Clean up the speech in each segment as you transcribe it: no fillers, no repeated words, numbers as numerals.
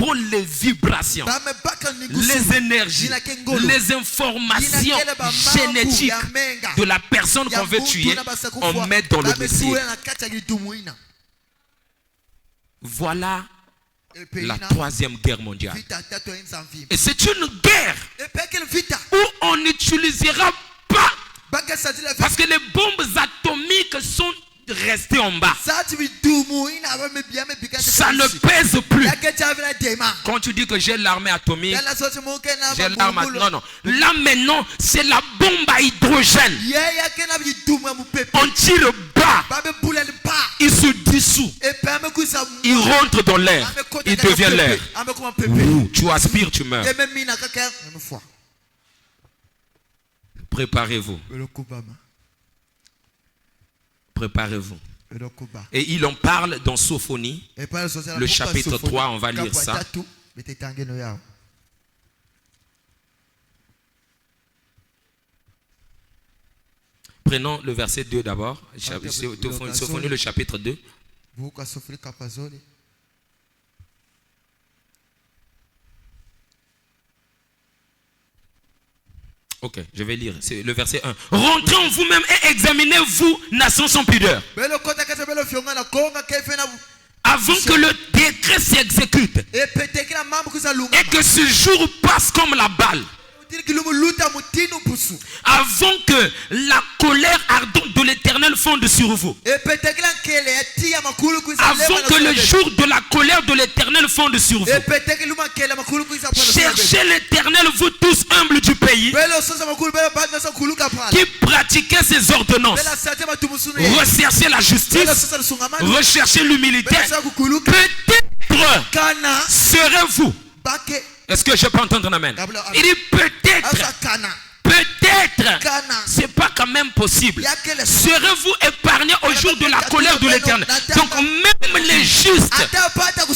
contrôle les vibrations, les énergies, les informations génétiques de la personne qu'on veut tuer. On met dans le missile. Voilà la troisième guerre mondiale. Et c'est une guerre où on n'utilisera pas, parce que les bombes atomiques sont restées en bas. Ça ne pèse plus. Quand tu dis que j'ai l'armée atomique, j'ai l'arme atomique. Non, non. Là maintenant, c'est la bombe à hydrogène. On tire le bas. Il se dissout. Il rentre dans l'air. Il devient l'air. Tu aspires, tu meurs. Préparez-vous. Préparez-vous. Et il en parle dans Sophonie, le chapitre 3, on va lire ça. Prenons le verset 2 d'abord. Sophonie, le chapitre 2. Ok, je vais lire. C'est le verset 1. Rentrez en vous-même et examinez-vous, nations sans pudeur. Avant que le décret s'exécute et que ce jour passe comme la balle. Avant que la colère ardente de l'Éternel fonde sur vous. Avant que le jour de la colère de l'Éternel fonde sur vous. Cherchez l'Éternel, vous tous humbles du pays, qui pratiquez ses ordonnances. Recherchez la justice, recherchez l'humilité. Peut-être serez-vous. Est-ce que je peux entendre un amen? Il dit peut-être, c'est pas quand même possible. Serez-vous épargnés au jour de la colère de l'Éternel? Donc même les justes,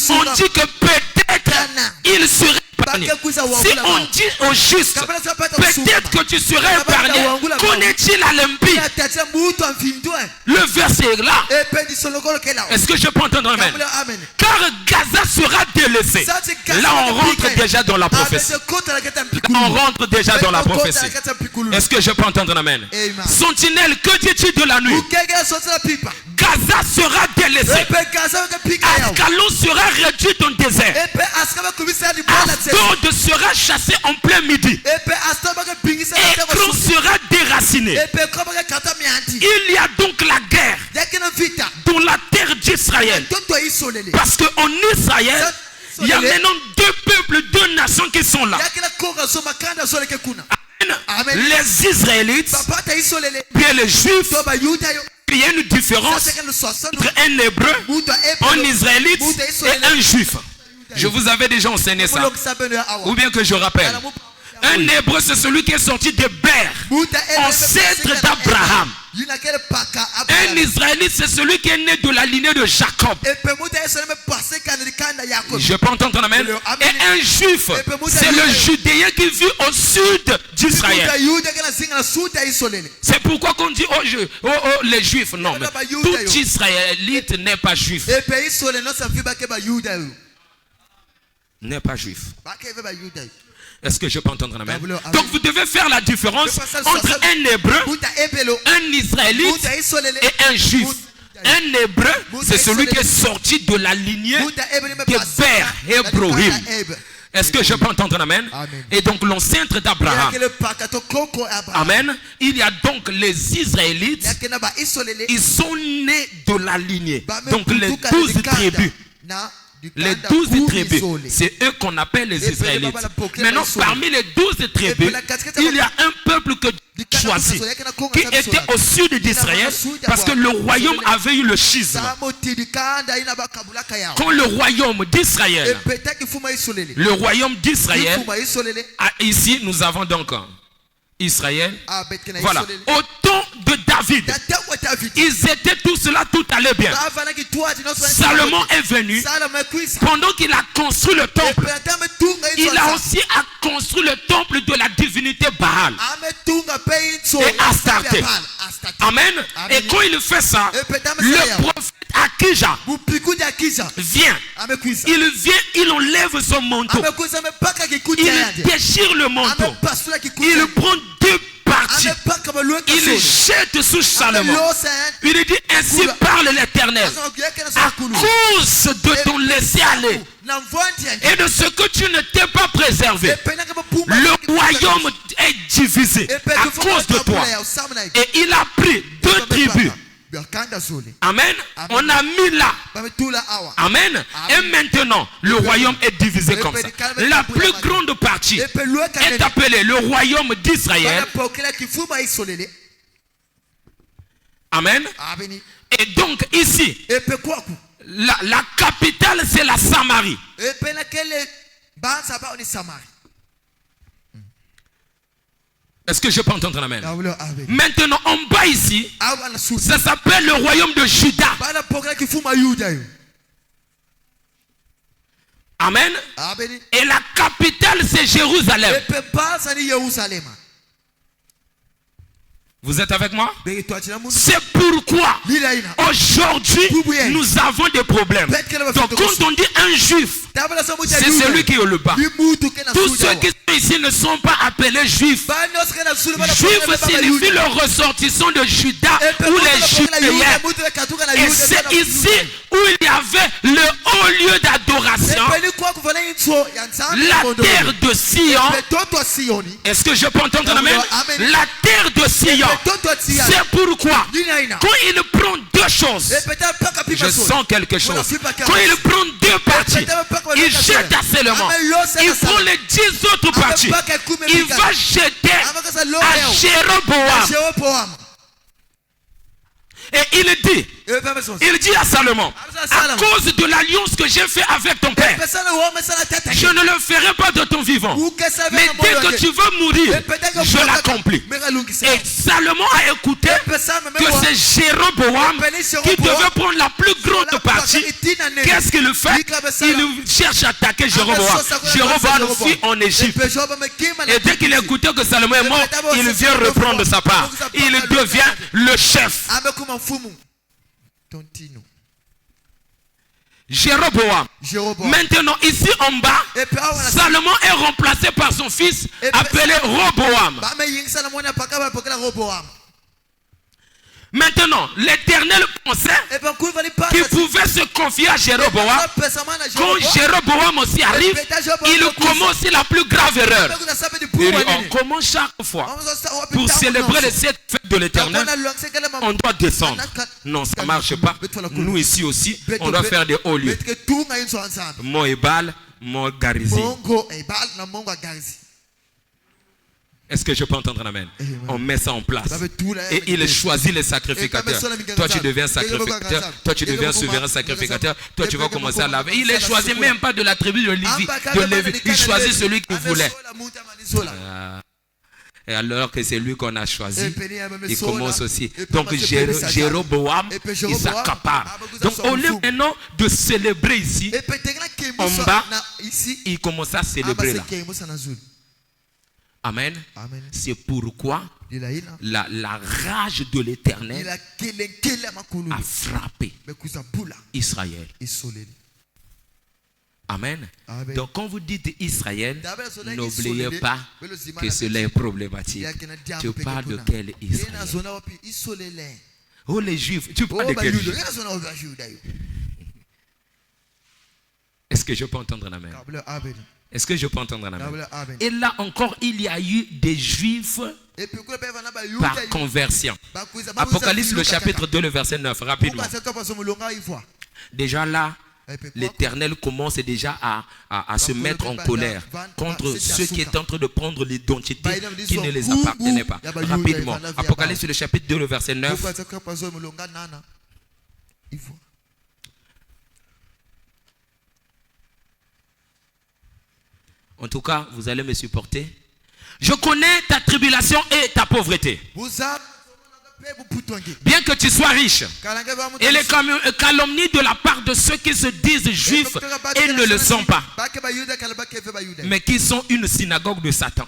on dit que peut-être ils seraient épargnés. Si on dit aux justes, peut-être que tu serais épargné, connaît-il à l'impie? Le verset est là. Est-ce que je peux entendre un amen? Car Gaza sera délaissé. Là on rentre déjà dans la prophétie. On rentre déjà dans la prophétie. Est-ce que je peux entendre un amen? Sentinelle, que dis-tu de la nuit? Gaza sera délaissé. Ascalon sera réduit en désert. Asdod sera chassé en plein midi. Ekron sera déraciné. Il y a donc la guerre dans la terre d'Israël. Parce qu'en Israël, il y a maintenant deux peuples, deux nations qui sont là. Amen. Les Israélites, bien les Juifs. Il y a une différence entre un Hébreu, un Israélite et un Juif. Je vous avais déjà enseigné ça. Ou bien que je rappelle. Un Hébreu, c'est celui qui est sorti de Ber, ancêtre d'Abraham. Un Israélite, c'est celui qui est né de la lignée de Jacob. Je peux entendre un amen. Et un juif, c'est le judéen qui vit au sud d'Israël. C'est pourquoi qu'on dit les juifs. Non, mais tout Israélite n'est pas juif. N'est pas juif. Est-ce que je peux entendre un amen? Donc vous devez faire la différence entre un Hébreu, un Israélite et un Juif. Un Hébreu, c'est celui qui est sorti de la lignée de Ber, Hébrowim. Est-ce que je peux entendre un amen? Et donc l'ancêtre d'Abraham. Amen. Il y a donc les Israélites. Ils sont nés de la lignée. Donc les 12 tribus. Les 12 tribus, c'est eux qu'on appelle les Israélites. Maintenant, parmi les 12 tribus, il y a un peuple que Dieu a choisi, qui était au sud d'Israël, parce que le royaume avait eu le schisme. Quand le royaume d'Israël, ici nous avons donc Israël, voilà, au temps de David, ils étaient tous là, tout allait bien. Salomon est venu, pendant qu'il a construit le temple, il a aussi construit le temple de la divinité Baal et Astarté. Amen. Et quand il fait ça, le prophète Akija vient. Il vient, il enlève son manteau. Il déchire le manteau. Il prend deux parties. Il jette sous Salomon. Il dit, ainsi parle l'Éternel. À cause de ton laisser-aller et de ce que tu ne t'es pas préservé, le royaume est divisé à cause de toi. Et il a pris deux tribus. Amen. On a mis là. Amen. Et maintenant, le royaume est divisé comme ça. La plus grande partie est appelée le royaume d'Israël. Amen. Et donc ici, la capitale c'est la Samarie. Est-ce que je peux entendre amen? Maintenant, en bas ici, ça s'appelle le royaume de Juda. Amen. Et la capitale, c'est Jérusalem. Vous êtes avec moi? C'est pourquoi aujourd'hui nous avons des problèmes. Donc quand on dit un juif, c'est celui qui est le bas. Tous ceux qui sont ici ne sont pas appelés juifs. Juif signifie le ressortissant de Juda ou les Judéens. Et c'est ici où il y avait le haut lieu d'adoration, la terre de Sion. Est-ce que je peux entendre la même? La terre de Sion. C'est pourquoi quand il prend deux choses, je sens quelque chose. Quand il prend deux parties, il jette à seulement. Il prend les 10 autres parties. Il va jeter à Jéroboam. Et il dit à Salomon, à cause de l'alliance que j'ai fait avec ton père, je ne le ferai pas de ton vivant. Mais dès que tu veux mourir, je l'accomplis. Et Salomon a écouté que c'est Jéroboam qui devait prendre la plus grande partie. Qu'est-ce qu'il fait? Il cherche à attaquer Jéroboam. Jéroboam fuit en Égypte. Et dès qu'il a écouté que Salomon est mort, il vient reprendre sa part. Il devient le chef. Jéroboam. Maintenant ici en bas, Salomon est remplacé par son fils appelé Roboam. Maintenant, l'Éternel pensait qu'il pouvait se confier à Jéroboam. Quand Jéroboam aussi arrive, il commet aussi la plus grave erreur. On commence chaque fois pour célébrer les 7 fêtes de l'Éternel. On doit descendre. Non, ça ne marche pas. Nous ici aussi, on doit faire des hauts lieux. Mo Ebal, Mo Garizi. Est-ce que je peux entendre amen? On met ça en place. Et il choisit les sacrificateurs. Toi tu deviens sacrificateur. Toi tu deviens souverain sacrificateur. Toi tu vas commencer à laver. Il ne choisit même pas de la tribu de Lévi. Il choisit celui qu'il voulait. Et alors que c'est lui qu'on a choisi, il commence aussi. Donc Jéroboam, il s'accapare. Donc au lieu maintenant de célébrer ici, en bas, il commence à célébrer là. Amen. C'est pourquoi la rage de l'Éternel a frappé Israël. Amen. Donc quand vous dites Israël, n'oubliez pas que cela est problématique. Tu parles de quel Israël? Oh les Juifs, tu parles de quel Juifs? Est-ce que je peux entendre un amen? Est-ce que je peux entendre un amen? Et là encore, il y a eu des Juifs par conversion. Apocalypse le chapitre 2, le verset 9, rapidement. Déjà là, l'Éternel commence déjà à se mettre en colère contre ceux qui étaient en train de prendre l'identité qui ne les appartenait pas. Rapidement, Apocalypse le chapitre 2, le verset 9. En tout cas, vous allez me supporter. Je connais ta tribulation et ta pauvreté. Bien que tu sois riche. Et les calomnies de la part de ceux qui se disent juifs et ne le sont pas. Mais qui sont une synagogue de Satan.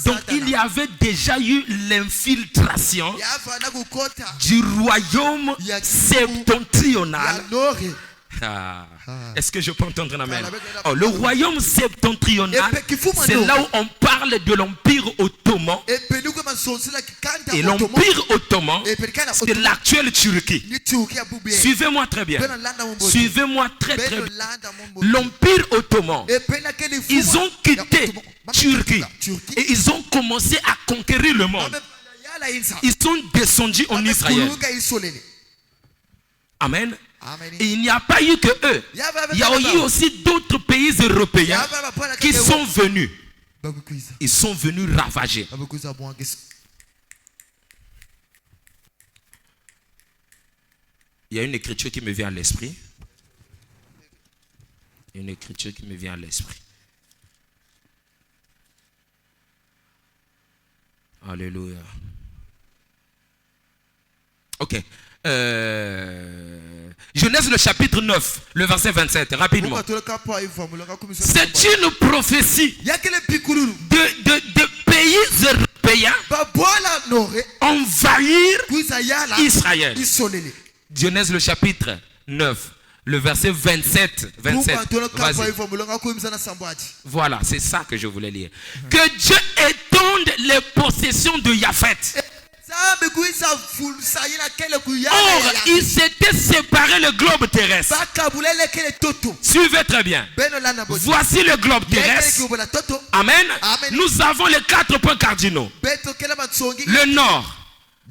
Donc il y avait déjà eu l'infiltration du royaume septentrional. Est-ce que je peux entendre un amen? Le royaume septentrional, c'est là où on parle de l'Empire ottoman. Et l'Empire ottoman, c'est l'actuelle Turquie. Suivez-moi très bien. Suivez-moi très très bien. L'Empire ottoman, ils ont quitté Turquie et ils ont commencé à conquérir le monde. Ils sont descendus en Israël. Amen. Et il n'y a pas eu que eux. Il y a eu aussi d'autres pays européens qui sont venus. Ils sont venus ravager. Il y a une écriture qui me vient à l'esprit. Une écriture qui me vient à l'esprit. Alléluia. Ok. Genèse le chapitre 9, le verset 27, rapidement. C'est une prophétie de pays européens envahir Israël. Genèse le chapitre 9, le verset 27. Voilà, c'est ça que je voulais lire. Que Dieu étende les possessions de Japheth. Or, il s'était séparé le globe terrestre. Suivez très bien. Voici le globe terrestre. Amen. Nous avons les 4 points cardinaux. Le nord,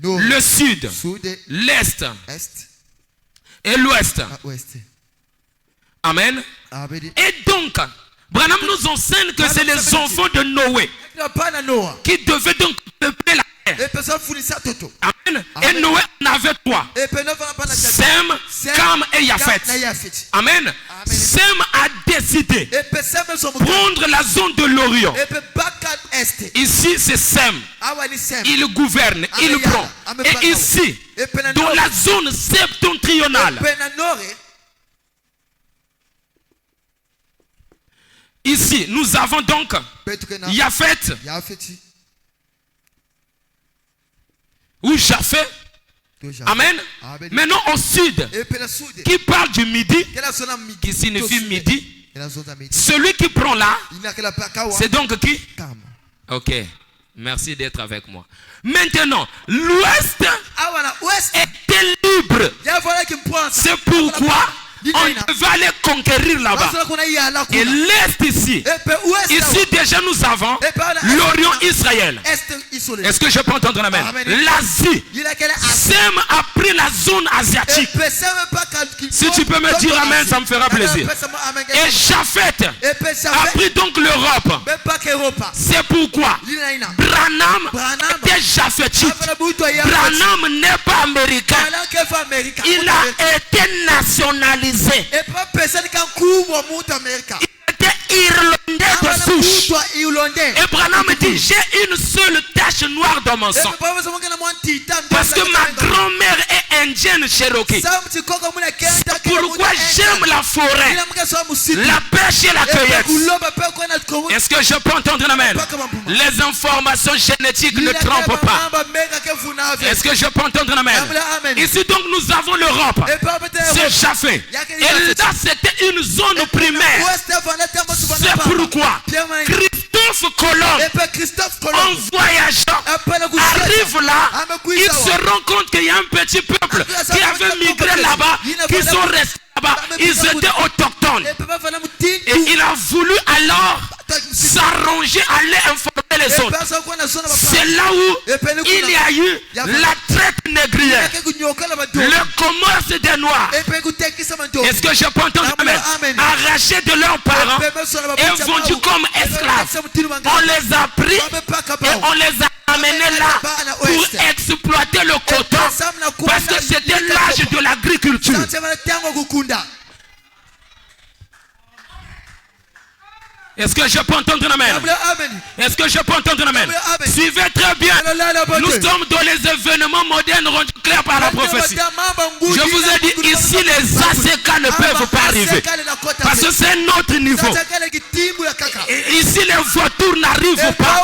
le sud, l'est et l'ouest. Amen. Et donc, Branham nous enseigne que c'est les enfants de Noé qui devaient donc peupler la terre. Amen. Et Noé en avait 3. Sem, Cam et Japheth. Amen. Sem a décidé de prendre la zone de l'Orient. Ici c'est Sem. Il gouverne, il prend. Et ici, dans la zone septentrionale, ici nous avons donc Japheth. Ou Japheth. Amen. Maintenant au sud, qui parle du midi, qui signifie midi, celui qui prend là, c'est donc qui? Ok, merci d'être avec moi. Maintenant, l'ouest était libre. C'est pourquoi on devait aller conquérir là-bas. Et l'est ici, déjà nous avons l'Orient Israël. Est-ce que je peux entendre amen? L'Asie. Sem a pris la zone asiatique. Si tu peux me dire amen, ça me fera plaisir. Et Japheth a pris donc l'Europe. C'est pourquoi Branham était japhétique. Branham n'est pas américain. Il a été nationalisé. Il était irlandais de souche. Et Branham dit, j'ai une seule tache noire dans mon sang. Parce que ma grand-mère est indienne Cherokee. C'est pourquoi j'aime la forêt, la pêche et la cueillette. Est-ce que je peux entendre un amen? Les informations génétiques ne trompent pas. Est-ce que je peux entendre un amen? Ici donc nous avons l'Europe. C'est Japheth. Et là c'était une zone primaire. C'est pourquoi Christophe Colomb, en voyageant, arrive là, il se rend compte qu'il y a un petit peuple qui avait migré là-bas, qui sont restés là-bas. Ils étaient autochtones. Et il a voulu alors s'arranger, aller informer les autres. C'est là où il y a eu la traite négrière, le commerce des Noirs. Est-ce que je peux entendre amen? Arrachés de leurs parents et vendus comme esclaves. On les a pris et on les a amenés là pour exploiter le coton, parce que c'était l'âge de l'agriculture. Est-ce que je peux entendre un amen? Est-ce que je peux entendre un amen? Suivez très bien. Nous sommes dans les événements modernes rendus clairs par la prophétie. Je vous ai dit ici, les ACK ne peuvent pas arriver. Parce que c'est notre niveau. Et ici, les vautours n'arrivent pas.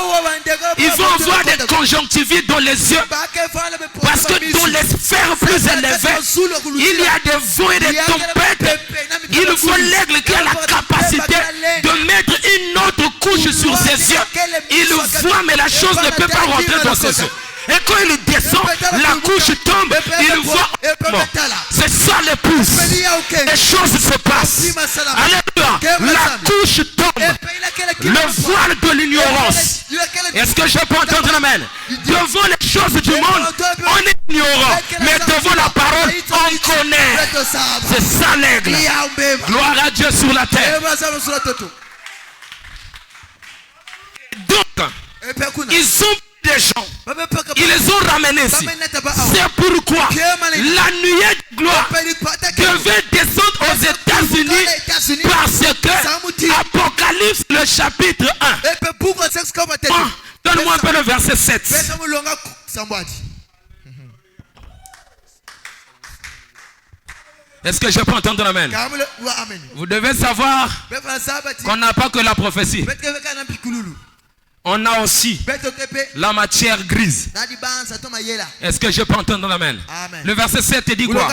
Ils vont avoir des conjonctivites dans les yeux. Parce que dans les sphères plus élevées, il y a des vents et des tempêtes. Il faut l'aigle qui a la capacité de mettre une autre couche sur ses yeux. Il voit, mais la chose ne peut pas rentrer dans ses yeux. Et quand il descend, la couche tombe, il voit. C'est ça les pouces. Les choses se passent. Alléluia. La couche tombe. Le voile de l'ignorance. Est-ce que je peux entendre l'amen? Devant les choses du monde, on est ignorant. Mais devant la parole, on connaît. C'est ça l'aigle. Gloire à Dieu sur la terre. Donc, ils ont des gens, ils les ont ramenés ici. C'est pourquoi la nuée de gloire devait descendre aux États-Unis, parce que Apocalypse, le chapitre 1. Donne-moi un peu le verset 7. Est-ce que je peux entendre l'amen? Vous devez savoir qu'on n'a pas que la prophétie. On a aussi la matière grise. Est-ce que je peux entendre l'amen? Le verset 7 dit quoi?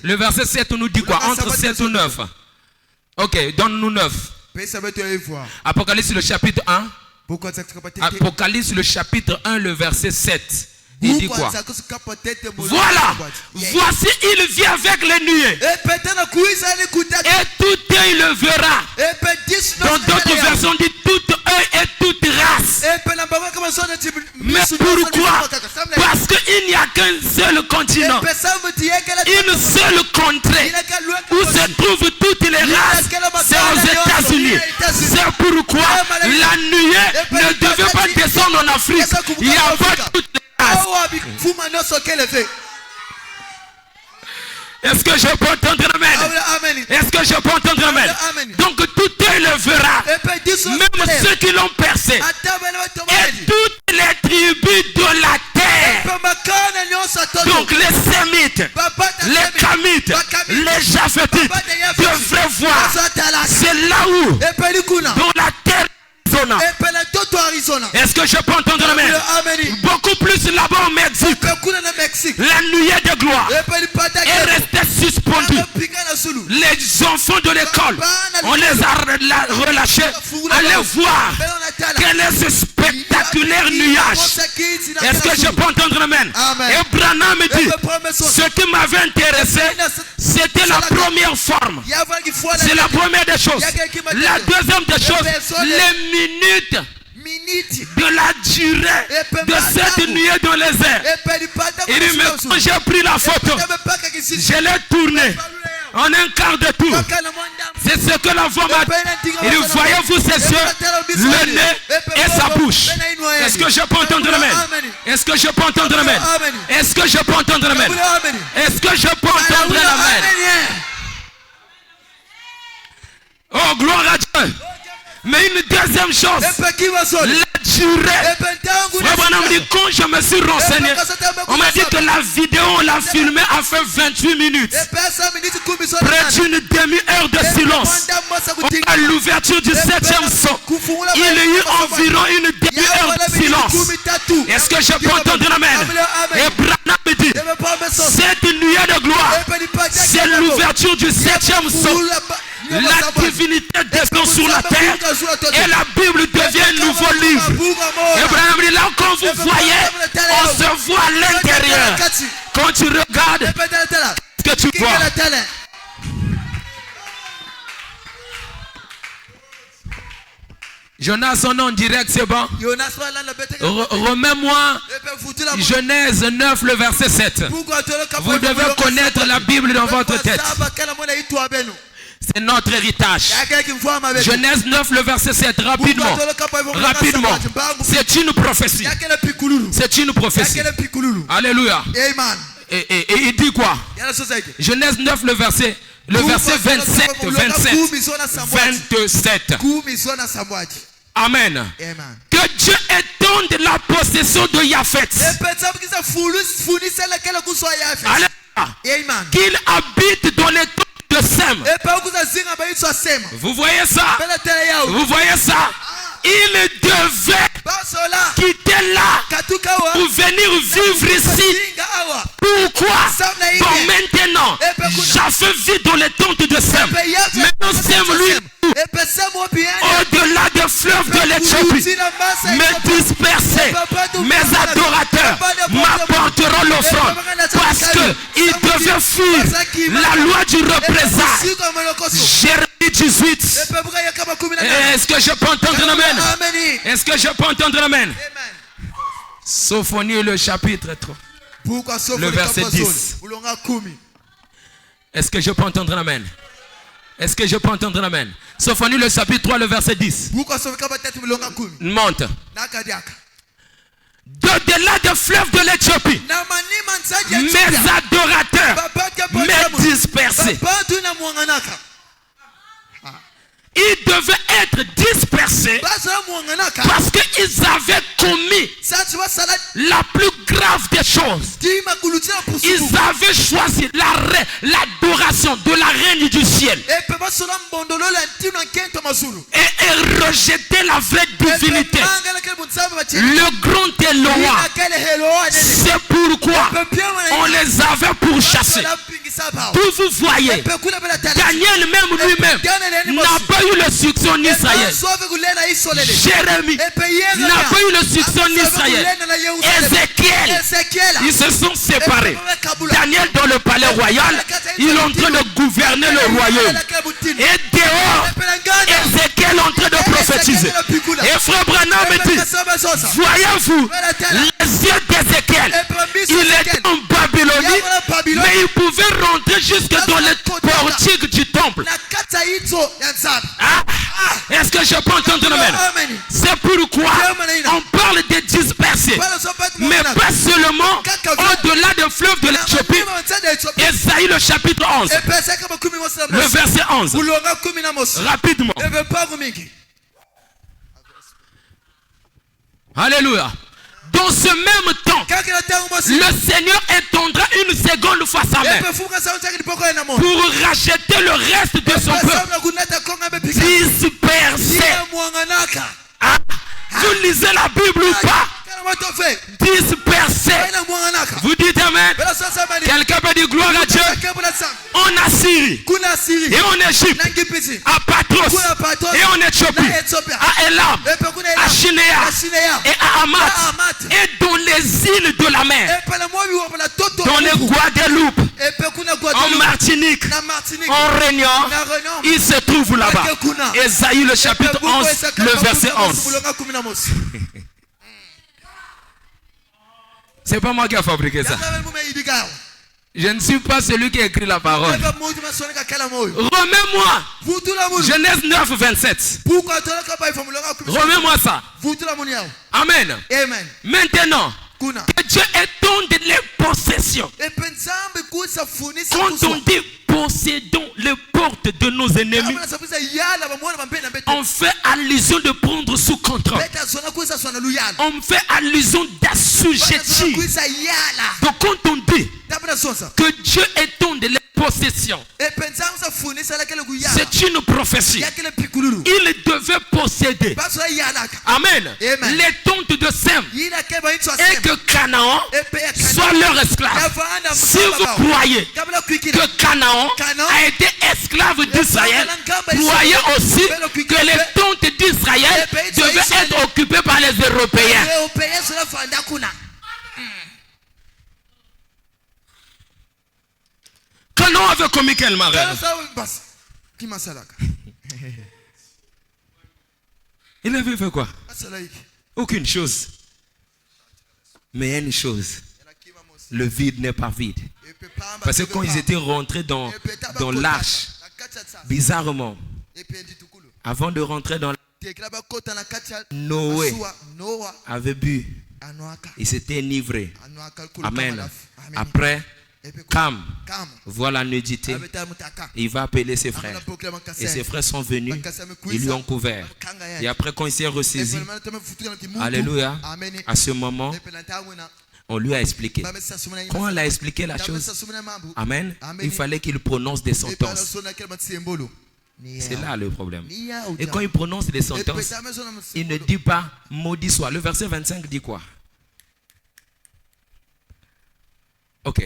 Le verset 7 nous dit quoi? Entre 7 ou 9. Ok, donne-nous 9. Apocalypse le chapitre 1. Apocalypse le chapitre 1, le verset 7. Il dit quoi? Voilà, voici il vient avec les nuées. Et tout œil le verra. Dans d'autres versions dit tout œil et toute race. Mais pourquoi? Parce qu'il n'y a qu'un seul continent, une seule contrée où se trouvent toutes les races. C'est aux États-Unis. C'est pourquoi la nuée ne devait pas descendre en Afrique. Il y a pas toutes les. Est-ce que je peux entendre amen? Est-ce que je peux entendre amen? Donc tout œil le verra, même ceux qui l'ont percé, et toutes les tribus de la terre. Donc les Sémites, les Camites, les Japhétites devraient voir. C'est là où, dans la terre. Est-ce que je peux entendre l'amen? Beaucoup plus là-bas au Mexique, la nuée de gloire est restée suspendue. Les enfants de l'école, on les a relâchés. Allez voir quel est ce spectaculaire nuage. Est-ce que je peux entendre l'amen? Et Branham me dit, ce qui m'avait intéressé, c'était la première forme. C'est la première des choses. La deuxième des choses, les minutes de la durée de cette nuée dans les airs. Il dit, mais quand j'ai pris la photo, je l'ai tournée en un quart de tour. C'est ce que la voix m'a dit. Il dit, voyez-vous ses yeux, le nez et sa bouche. Est-ce que je peux entendre l'amen? Est-ce que je peux entendre l'amen? Est-ce que je peux entendre l'amen? Est-ce que je peux entendre l'amen? Oh, gloire à Dieu. Mais une deuxième chose, la durée. Vraiment, quand je me suis renseigné, on m'a dit que la vidéo, on l'a filmée a fait 28 minutes. Près d'une demi-heure de silence. À l'ouverture du 7e son, il y a eu environ une demi-heure de silence. Est-ce que je peux entendre l'amen? Et Branham me dit, cette nuée de gloire, c'est l'ouverture du 7e son. La divinité descend sur la terre et la Bible devient un nouveau livre. Abraham dit, là quand vous voyez, on se voit à l'intérieur. Quand tu regardes, qu'est-ce que tu vois? Jonas, son nom direct, c'est bon. Remets-moi Genèse 9, le verset 7. Vous devez connaître la Bible dans votre tête. C'est notre héritage. Genèse 9, le verset 7. Rapidement. Rapidement. C'est une prophétie. C'est une prophétie. Alléluia. Et il dit quoi? Genèse 9, le verset Le verset 27. Amen. Que Dieu étende la possession de Japheth. Alléluia. Qu'il habite dans les tentes de Sem. Vous voyez ça? Vous voyez ça? Il devait quitter là pour venir vivre ici. Pourquoi? Bon, maintenant, Japheth vit dans les tentes de Sem. Maintenant, Sem lui, au-delà des fleuves de l'Éthiopie, me disperser, mes adorateurs m'apporteront l'offrande. Parce qu'ils devaient fuir la loi du représailles. Jérémie 18. Est-ce que je peux entendre l'amen? Est-ce que je peux entendre l'amen? Sophonie le chapitre 3. Le verset 10. Est-ce que je peux entendre l'amen? Est-ce que je peux entendre l'amen? Sophonie le chapitre 3, le verset 10. Monte. De-delà des fleuves de l'Éthiopie, mes adorateurs me dispersés. Ils devaient être dispersés parce qu'ils avaient commis la plus grave des choses. Ils avaient choisi l'adoration de la reine du ciel et rejeté la vraie divinité, le grand Elohim. C'est pourquoi on les avait pourchassés. Vous voyez, Daniel même lui-même n'a pas eu le succès en Israël. Jérémie n'a pas eu le succès en Israël. Ézéchiel, ils se sont séparés. Daniel dans le palais royal, il est en train de gouverner le royaume. Et dehors, Ézéchiel est en train de prophétiser. Et frère Branham me dit, voyez-vous, les yeux d'Ézéchiel, il était en Babylonie, mais il pouvait rentrer jusque dans les portiques du temple. Est-ce que je peux entendre l'amen? C'est pourquoi on parle de dispersés, mais pas seulement au-delà des fleuves de l'Éthiopie. Esaïe le chapitre 11, le verset 11. Rapidement. Alléluia. Dans ce même temps, le Seigneur étendra une seconde fois sa main pour racheter le reste de son peuple dispersé. Vous lisez la Bible ou pas? Dispersé. Vous dites amen. Quelqu'un peut dire gloire à Dieu. En Assyrie et en Égypte, à Patros et en Éthiopie, à Elam, à Shinéa et à Hamath, et dans les îles de la mer, dans les Guadeloupe, en Martinique, en Réunion, il se trouve là-bas. Esaïe le chapitre 11, le verset 11. C'est pas moi qui ai fabriqué ça. Je ne suis pas celui qui a écrit la parole. Remets-moi Genèse 9, 27. Remets-moi ça. Amen. Maintenant, que Dieu étende les possessions. Quand on dit possédons les portes de nos ennemis, on fait allusion de prendre sous contrôle. On fait allusion d'assujettir. Donc quand on dit que Dieu étende les possessions, c'est une prophétie. Il devait posséder, amen, les tentes de Sem, et que Canaan soit leur esclave. Si vous croyez que Canaan a été esclave d'Israël, croyez aussi que les tentes d'Israël devaient être occupées par les Européens. Canaan avait commis quel malheur? Il avait fait quoi? Aucune chose. Mais une chose, le vide n'est pas vide. Parce que quand ils étaient rentrés dans l'arche, bizarrement, avant de rentrer dans l'arche, Noé avait bu. Il s'était enivré. Amen. Après, Cam voit la nudité, il va appeler ses frères. Et ses frères sont venus, ils lui ont couvert. Et après, quand il s'est ressaisi, alléluia, à ce moment, on lui a expliqué. Quand on l'a expliqué la chose, amen, il fallait qu'il prononce des sentences. C'est là le problème. Et quand il prononce des sentences, il ne dit pas maudit soit. Le verset 25 dit quoi? Ok.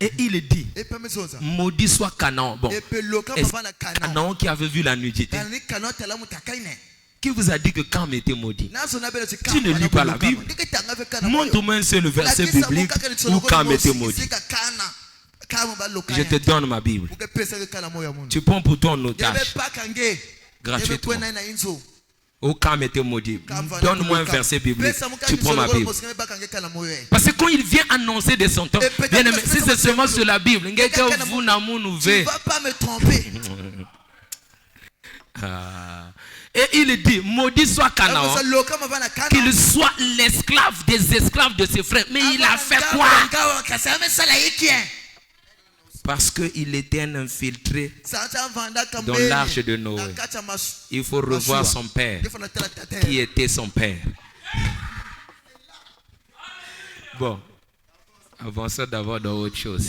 Et il dit maudit soit Canaan. Bon, Canaan qui avait vu la nudité. Qui vous a dit que Cam était maudit? Tu ne lis pas la Bible. Montre-moi un seul verset biblique où Cam était maudit. Je te donne ma Bible. Tu prends pour toi un otage gratuitement. Où Cam était maudit. Donne-moi un verset biblique. Tu prends ma Bible. Parce que quand il vient annoncer des sentences, si c'est seulement sur la Bible, tu ne vas pas me tromper. Et il dit, maudit soit Canaan, qu'il soit l'esclave des esclaves de ses frères. Mais il a fait quoi? Parce qu'il était un infiltré dans l'arche de Noé. Il faut revoir son père. Qui était son père? Bon, avançons d'abord dans autre chose.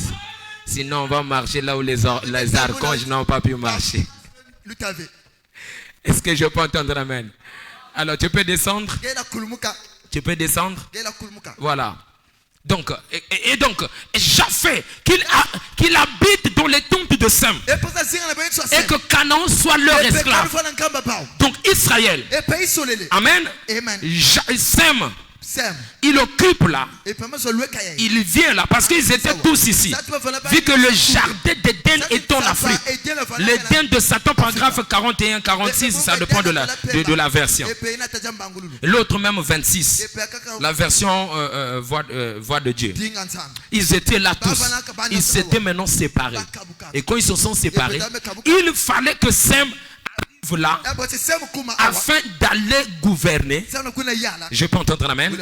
Sinon, on va marcher là où les archanges n'ont pas pu marcher. Est-ce que je peux entendre amen? Alors, tu peux descendre? Tu peux descendre? Voilà. Donc, Japheth, qu'il habite dans les tentes de Sem. Et que Canaan soit leur esclave. Donc, Israël. Amen. Sem. Il occupe là. Il vient là parce qu'ils étaient tous ici. Vu que le jardin d'Éden est en Afrique. L'Éden de Satan, paragraphe 41, 46, ça dépend de la version. L'autre même 26. La version voix de Dieu. Ils étaient là tous. Ils s'étaient maintenant séparés. Et quand ils se sont séparés, il fallait que Sem là, afin d'aller gouverner, je peux entendre amen,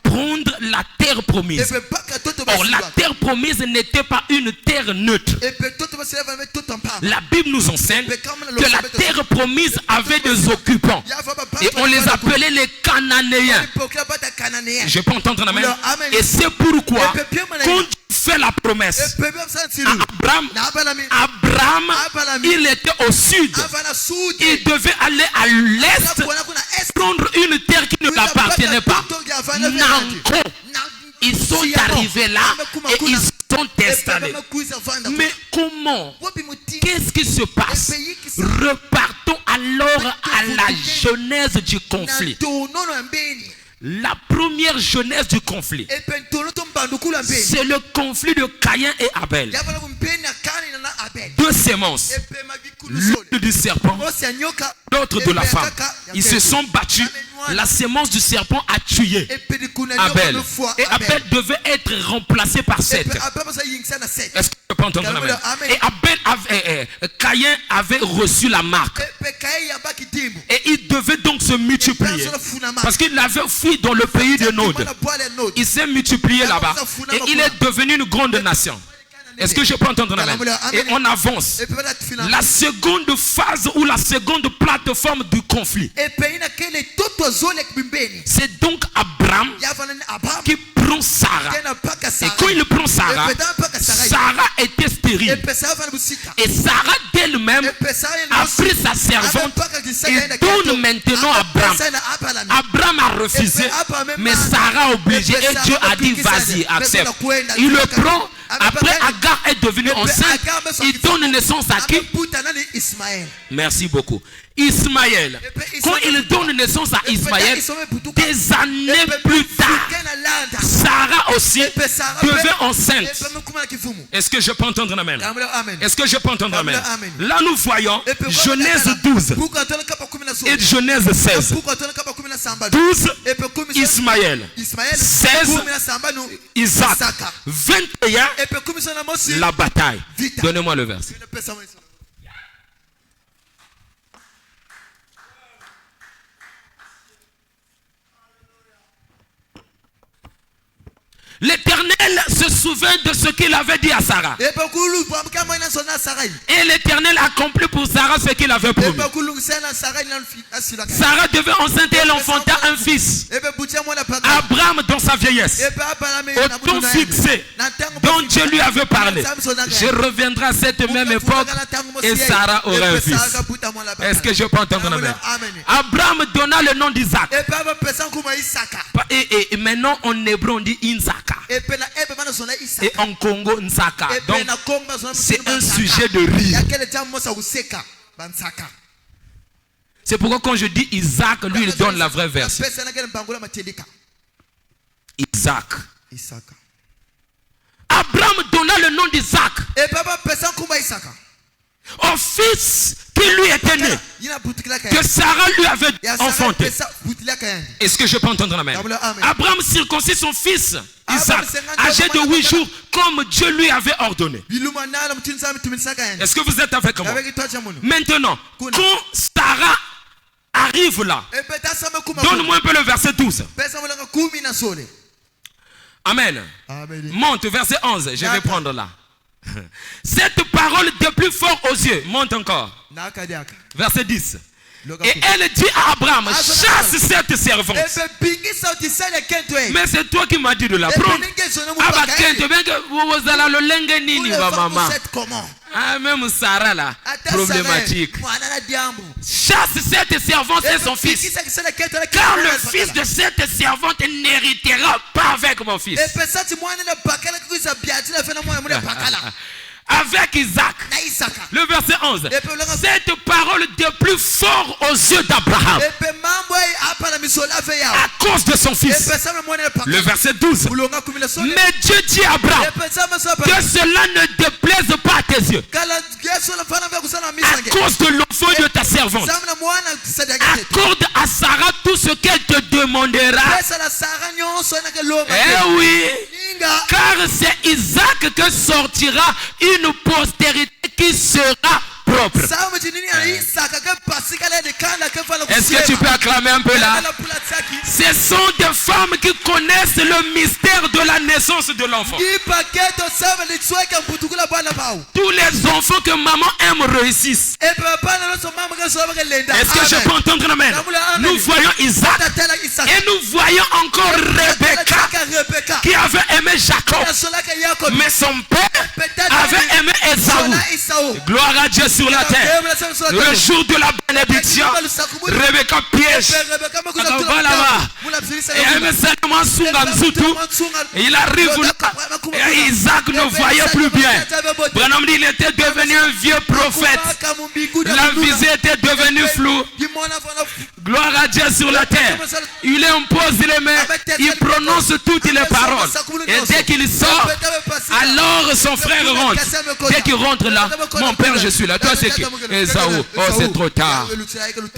prendre la terre promise. Or la terre promise n'était pas une terre neutre. La Bible nous enseigne que la terre promise avait des occupants et on les appelait les Cananéens. Je peux entendre amen. Et c'est pourquoi quand fait la promesse à Abraham, il était au sud. Il devait aller à l'est, prendre une terre qui ne lui appartenait pas. Ils sont arrivés là et ils sont installés. Mais comment? Qu'est-ce qui se passe? Repartons alors à la genèse du conflit. La première genèse du conflit, c'est le conflit de Caïn et Abel. Deux sémences, l'une du serpent, l'autre de la femme. Ils se sont battus. La sémence du serpent a tué Abel. Et Abel devait être remplacé par Seth. Est-ce que tu peux entendre la main? Et Caïn avait reçu la marque. Et il devait donc se multiplier. Parce qu'il avait fui dans le pays de Nod. Il s'est multiplié là-bas. Et il est devenu une grande nation. Est-ce que je peux entendre la main? Et on avance. La seconde phase ou la seconde plateforme du conflit, c'est donc Abraham qui prend Sarah. Et quand il prend Sarah, Sarah était stérile. Et Sarah d'elle-même a pris sa servante et donne maintenant à Abraham. Abraham a refusé, mais Sarah a obligé et Dieu a dit vas-y, accepte. Il le prend. Après, Agar est devenue enceinte. Il donne naissance à qui? Merci beaucoup. Ismaël. Quand il donne naissance à Ismaël, des années plus tard, Sarah aussi devient enceinte. Est-ce que je peux entendre un amen? Est-ce que je peux entendre un amen? Là, nous voyons Genèse 12 et Genèse 16. 12, Ismaël. 16, Isaac. 21, la bataille. Donnez-moi le verset. L'Éternel se souvint de ce qu'il avait dit à Sarah. Et l'Éternel accomplit pour Sarah ce qu'il avait promis. Sarah devait enceinte et elle enfanta un fils. Abraham dans sa vieillesse, au temps fixé dont Dieu lui avait parlé. Je reviendrai à cette même époque et Sarah aura un fils. Est-ce que je peux entendre amen? Abraham donna le nom d'Isaac. Et maintenant en hébreu on dit Isaac. Et en Congo, Nsaka. Donc, c'est un sujet de rire. C'est pourquoi quand je dis Isaac, lui, il donne la vraie version. Isaac. Abraham donna le nom d'Isaac au fils qui lui était né, que Sarah lui avait enfanté. Est-ce que je peux entendre la main? Abraham circoncit son fils Isaac, âgé de 8 jours, comme Dieu lui avait ordonné. Est-ce que vous êtes avec moi? Maintenant, quand Sarah arrive là, donne-moi un peu le verset 12. Amen. Monte, verset 11, je vais prendre là. Cette parole de plus fort aux yeux. Monte encore. Verset 10. Et elle dit à Abraham, chasse cette servante. Mais c'est toi qui m'as dit de la prendre. Ah, même Sarah là, problématique. Chasse cette servante et son fils. Car le fils de cette servante n'héritera pas avec mon fils. Avec Isaac. Le verset 11. Cette parole de plus fort aux yeux d'Abraham à cause de son fils. Le verset 12. Mais Dieu dit à Abraham que cela ne déplaise pas à tes yeux à cause de l'enfant de ta servante. Accorde à Sarah tout ce qu'elle te demandera. Eh oui, car c'est Isaac que sortira une postérité qui sera propre. Est-ce que tu peux acclamer un peu là? Ce sont des femmes qui connaissent le mystère de la naissance de l'enfant. Tous les enfants que maman aime réussissent. Est-ce que je peux entendre amen? Nous voyons Isaac et nous voyons encore Rebecca qui avait aimé Jacob, mais son père avait aimé Esaü. Gloire à Dieu sur la terre. Le jour de la bénédiction, Rebecca piège. Il arrive là et Isaac ne voyait plus bien. Branham dit il était devenu un vieux prophète. La visée était devenue floue. Gloire à Dieu sur la terre. Il impose les mains. Il prononce toutes les paroles. Et dès qu'il sort, alors son frère rentre. Dès qu'il rentre là, mon père je suis là. Toi c'est qui? Esaü. Oh c'est trop tard.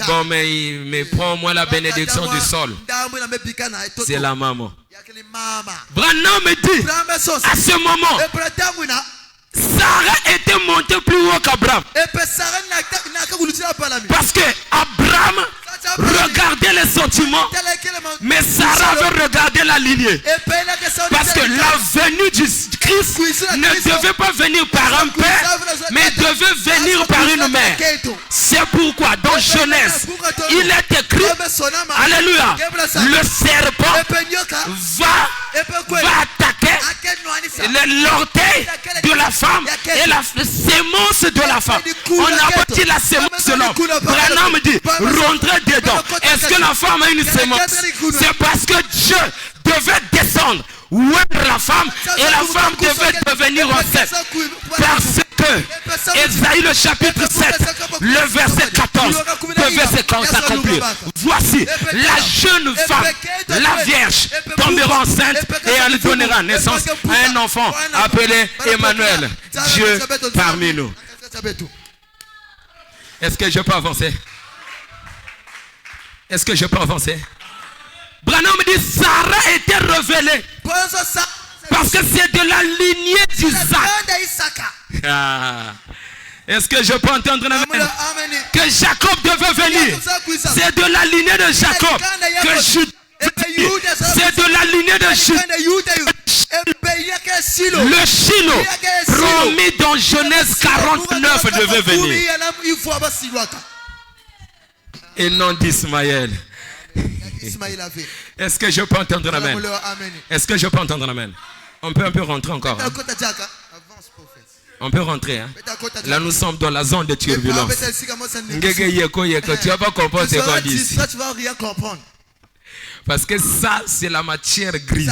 Bon mais prends-moi la bénédiction du sol. C'est la maman. Branham me dit à ce moment, Sarah était montée plus haut qu'Abraham. Parce que Abraham regardait les sentiments, mais Sarah veut regarder la lignée. Parce que la venue du Christ ne devait pas venir par un père, mais devait venir par une mère. C'est pourquoi dans Genèse, il est écrit, alléluia, le serpent va attaquer l'orteil de la femme et la sémence de la femme. On a bâti la sémence de l'homme. Branham me dit, rentrez dedans. Est-ce que la femme a une sémence? C'est parce que Dieu devait descendre, oindre la femme, et la femme devait devenir enceinte. Parce que Ésaïe le chapitre 7, le verset 14 devait s'accomplir. Voici, la jeune femme, la vierge, tombera enceinte et elle donnera naissance à un enfant appelé Emmanuel, Dieu parmi nous. Est-ce que je peux avancer? Est-ce que je peux avancer? Branham dit Sarah était révélée parce que c'est de la lignée d'Isaac. Est-ce que je peux entendre que Jacob devait venir? C'est de la lignée de Jacob que Judas. C'est de la lignée de Judas. Le Shiloh promis dans Genèse 49 devait venir. Et non d'Ismaël. Est-ce que je peux entendre amen? Est-ce que je peux entendre amen? On peut rentrer encore. Hein? On peut rentrer. Hein? Là, nous sommes dans la zone de turbulence. Tu vas pas comprendre ce qu'on dit ici. Parce que ça, c'est la matière grise.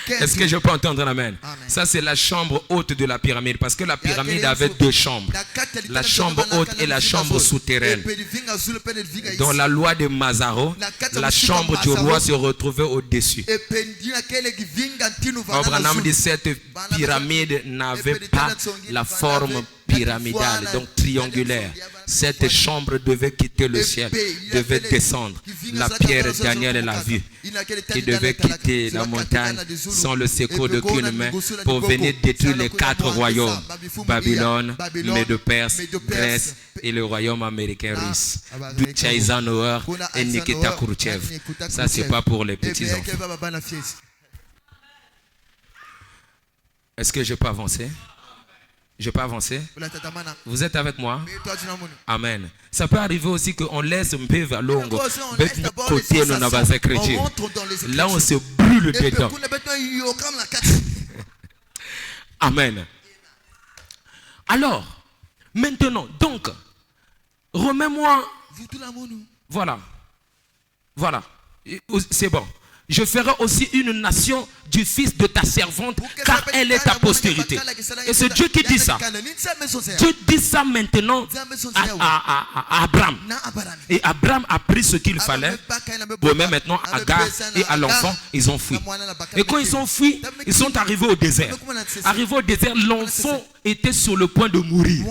Est-ce que je peux entendre amen? Ça, c'est la chambre haute de la pyramide. Parce que la pyramide avait deux chambres. La chambre haute et la chambre souterraine. Dans la loi de Mazaro, la chambre du roi se retrouvait au-dessus. Abraham dit cette pyramide n'avait pas la forme pyramidale, donc triangulaire. Cette chambre devait quitter le ciel, devait descendre. La pierre, Daniel l'a vue, qui devait quitter la montagne sans le secours d'aucune main pour venir détruire les 4 royaumes. Babylone, Médo-Perse, Grèce et le royaume américain russe. D'où Eisenhower et Nikita Khrouchtchev. Ça, c'est pas pour les petits enfants. Est-ce que je peux avancer? Je peux avancer? Vous êtes avec moi? Amen. Ça peut arriver aussi qu'on laisse un peu vers l'ongle. Côté nous n'avons pas chrétien. Là, on se brûle dedans. Amen. Alors, maintenant, donc, remets-moi. Voilà. Voilà. C'est bon. Je ferai aussi une nation du fils de ta servante, car elle est ta postérité. Et c'est Dieu qui dit ça. Dieu dit ça maintenant à Abraham. Et Abraham a pris ce qu'il fallait. Pour maintenant, Agar et à l'enfant, ils ont fui. Et quand ils ont fui, ils sont arrivés au désert. Arrivés au désert, l'enfant était sur le point de mourir.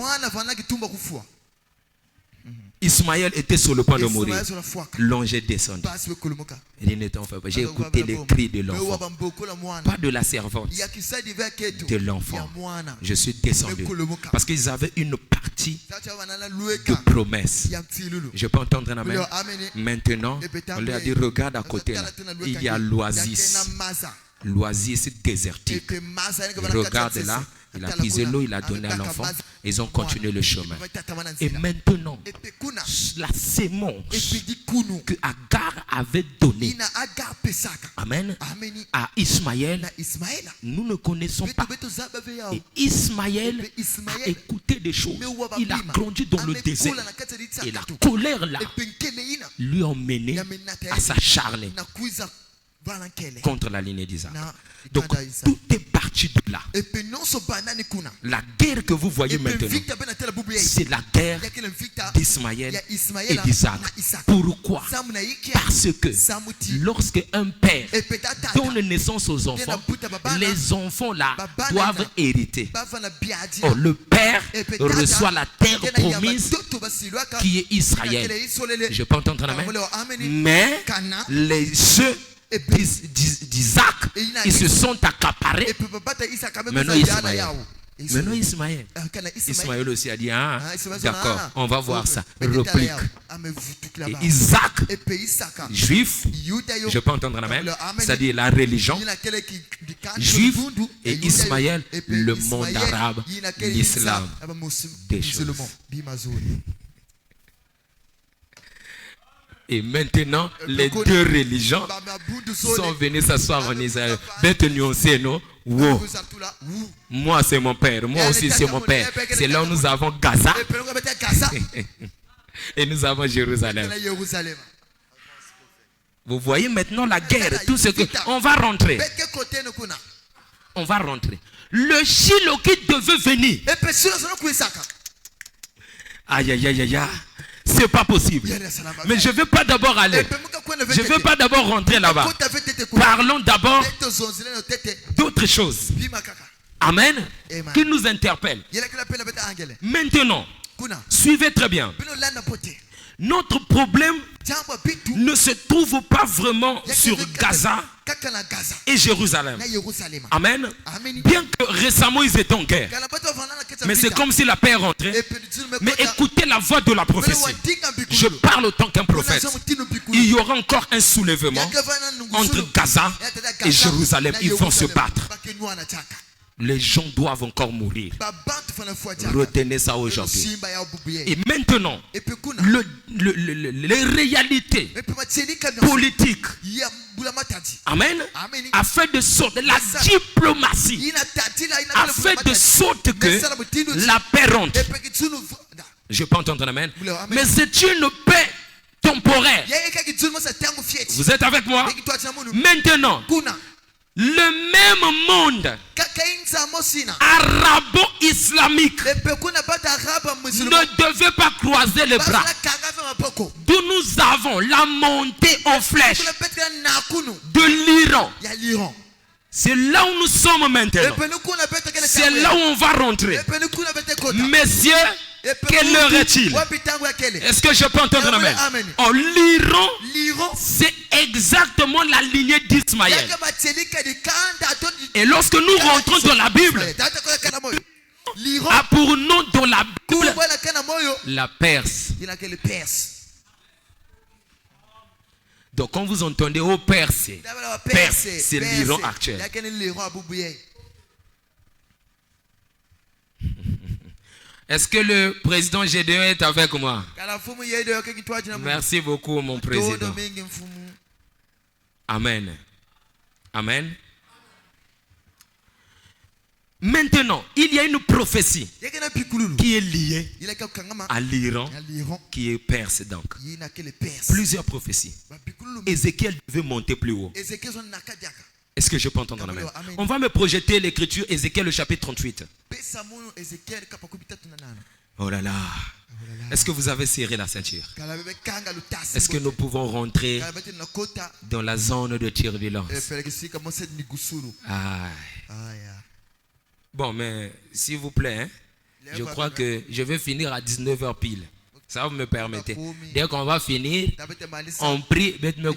Ismaël était sur le point de mourir. L'ange est descendu. Il dit, j'ai écouté les cris de l'enfant. Pas de la servante. De l'enfant. Je suis descendu. Parce qu'ils avaient une partie de promesse. Je peux entendre un amen. Maintenant, on lui a dit, regarde à côté là. Il y a l'oasis. L'oasis désertique. Regarde là. Il a pisé l'eau, il a donné à l'enfant. Ils ont continué le chemin. Et maintenant, la sémence que Agar avait donnée, amen, à Ismaël, nous ne connaissons pas. Et Ismaël a écouté des choses. Il a grandi dans le désert. Et la colère là lui a mené à s'acharner contre la lignée d'Isaac. Donc tout est parti de là. La guerre que vous voyez maintenant, c'est la guerre d'Ismaël et d'Isaac. Pourquoi? Parce que lorsque un père donne naissance aux enfants, les enfants là doivent hériter. Or, le père reçoit la terre promise qui est Israël. Je peux entendre la main. Mais les ceux d'Isaac, ils se sont accaparés. Maintenant Ismaël. Ismaël aussi a dit, d'accord, on va voir ça. Réplique. Et Isaac, juif, je peux entendre la même, c'est-à-dire la religion, juif, et Ismaël, le monde arabe, l'islam, des choses. Et maintenant, les deux religions sont venues s'asseoir en Israël. Wow. Moi, c'est mon père. Moi aussi, c'est mon père. C'est là où nous avons Gaza. Et nous avons Jérusalem. Vous voyez maintenant la guerre. Tout ce que... On va rentrer. On va rentrer. Le Shiloh qui devait venir. Aïe, aïe, aïe, aïe. C'est pas possible. Mais je ne veux pas d'abord aller. Je ne veux pas d'abord rentrer là-bas. Parlons d'abord d'autres choses. Amen. Qui nous interpelle. Maintenant, suivez très bien. Notre problème ne se trouve pas vraiment sur Gaza et Jérusalem. Amen. Bien que récemment ils étaient en guerre. Mais c'est comme si la paix est rentrée. Mais écoutez la voix de la prophétie. Je parle autant qu'un prophète. Il y aura encore un soulèvement entre Gaza et Jérusalem. Ils vont se battre. Les gens doivent encore mourir. Retenez ça aujourd'hui. Et maintenant, les réalités politiques, amen, a fait de sorte, la diplomatie a fait de sorte que la paix rentre. Je ne peux pas entendre amen. Mais c'est une paix temporaire. Vous êtes avec moi? Maintenant, le même monde arabo-islamique ne devait pas croiser les bras. D'où nous avons la montée en flèche de l'Iran. C'est là où nous sommes maintenant. C'est là où on va rentrer. Messieurs, quelle heure est-il? Est-ce que je peux entendre amen? En l'Iran, c'est exactement la lignée d'Ismaël. Et lorsque nous rentrons dans la Bible, a pour nom dans la Bible la Perse. Donc quand vous entendez au Perse, c'est l'Iran actuel. Est-ce que le président Gédéon est avec moi? Merci beaucoup, mon président. Amen. Amen. Maintenant, il y a une prophétie qui est liée à l'Iran, qui est perse donc. Plusieurs prophéties. Ézéchiel devait monter plus haut. Est-ce que je peux entendre amen? On va me projeter l'écriture Ézéchiel le chapitre 38. Oh là là. Est-ce que vous avez serré la ceinture? Est-ce que nous pouvons rentrer dans la zone de turbulence? Bon, mais s'il vous plaît, hein, je crois que je vais finir à 19h pile. Ça vous me permettez. Dès qu'on va finir, on prie. On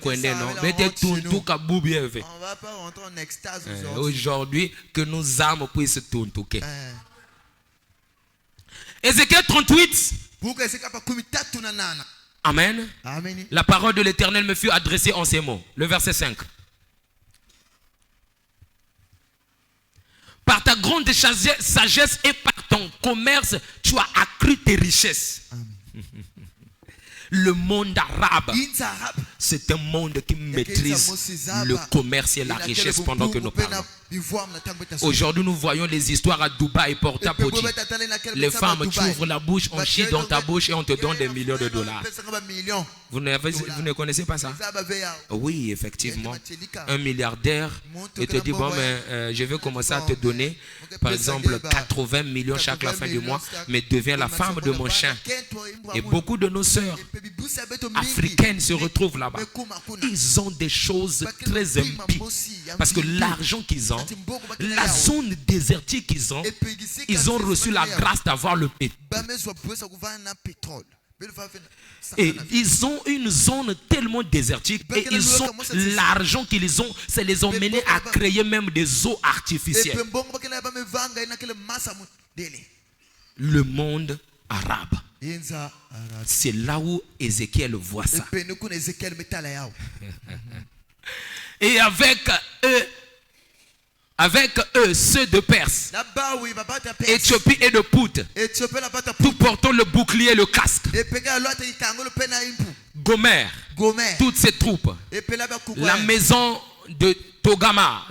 va pas rentrer en extase aujourd'hui. Que nos âmes puissent tourner. Ézéchiel 38. Amen. La parole de l'Éternel me fut adressée en ces mots. Le verset 5. Par ta grande sagesse et par ton commerce, tu as accru tes richesses. Le monde arabe, c'est un monde qui maîtrise le commerce et la richesse pendant que nous parlons. Aujourd'hui, nous voyons les histoires à Dubaï, Porta Potty. Les femmes, tu ouvres la bouche, on chie dans ta bouche et on te donne des millions de dollars. Vous ne connaissez pas ça? Oui, effectivement. Un milliardaire, il te dit, bon, mais je vais commencer à te donner, par exemple, 80 millions chaque la fin du mois, mais deviens la femme de mon chien. Et beaucoup de nos sœurs africaines se retrouvent là-bas. Ils ont des choses très impies. Parce que l'argent qu'ils ont, la zone désertique qu'ils ont, ils ont reçu la grâce d'avoir le pétrole. Et ils ont une zone tellement désertique et ils ont l'argent qu'ils ont, ça les a menés à créer même des eaux artificielles. Le monde arabe. C'est là où Ézéchiel voit ça. Et avec eux, ceux de Perse, Éthiopie et de Pout, tout portant le bouclier et le casque. Gomer, toutes ces troupes, la maison de Togarma,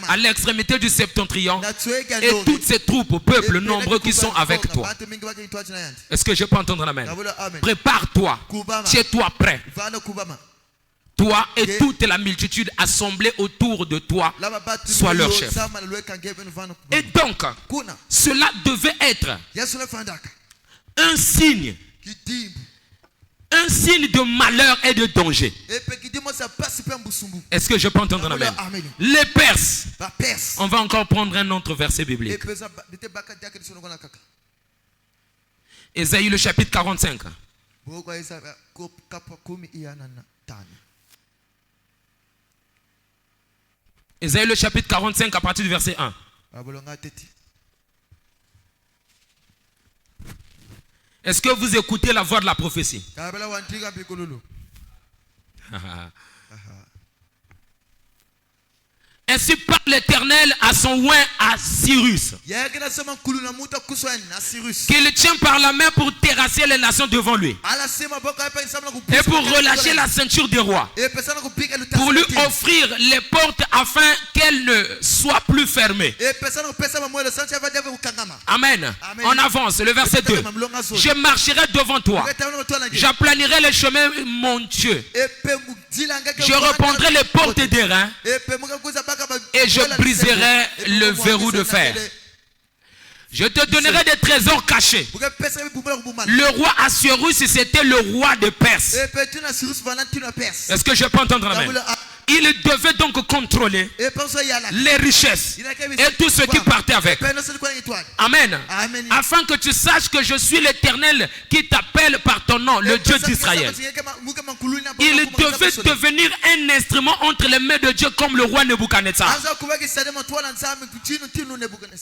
à l'extrémité du septentrion, et toutes ces troupes, peuples nombreux qui sont avec toi. Est-ce que je peux entendre l'amen? Prépare-toi, tiens-toi prêt. Toi et toute la multitude assemblée autour de toi, sois leur chef. Et donc, cela devait être un signe de malheur et de danger. Est-ce que je peux entendre amen? Les Perses. On va encore prendre un autre verset biblique. Ésaïe le chapitre 45. Ésaïe le chapitre 45 à partir du verset 1. Est-ce que vous écoutez la voix de la prophétie? Ainsi parle l'Éternel à son oint à Cyrus, qu'il tient par la main pour terrasser les nations devant lui, et pour relâcher la ceinture des rois, pour lui offrir les portes afin qu'elles ne soient plus fermées. Amen. On avance, le verset 2. Je marcherai devant toi, j'aplanirai les chemins, mon Dieu. Je reprendrai les portes d'airain et je briserai le verrou de fer. Je te donnerai des trésors cachés. Le roi Assuérus, c'était le roi de Perse. Est-ce que je peux entendre la main? Il devait donc contrôler les richesses et tout ce qui partait avec. Amen. Afin que tu saches que je suis l'Éternel qui t'appelle par ton nom, le Dieu d'Israël. Il devait devenir un instrument entre les mains de Dieu comme le roi Nebuchadnezzar.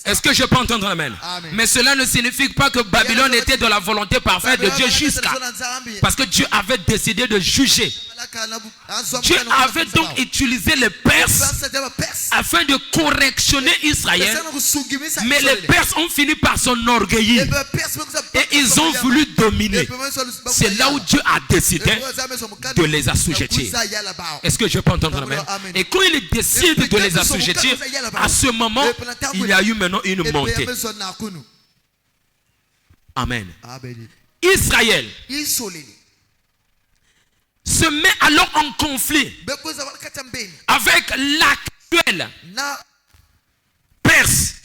Est-ce que je peux entendre amen? Mais cela ne signifie pas que Babylone était de la volonté parfaite de Dieu jusqu'à... Parce que Dieu avait décidé de juger. Dieu avait donc utilisé les Perses afin de correctionner Israël. Mais les Perses ont fini par s'enorgueillir et ils ont voulu dominer. C'est là où Dieu a décidé de les assujettir. Est-ce que je peux entendre amen? Et quand il décide de les assujettir, à ce moment, il y a eu maintenant une montée. Amen. Israël se met alors en conflit avec l'actuel Perse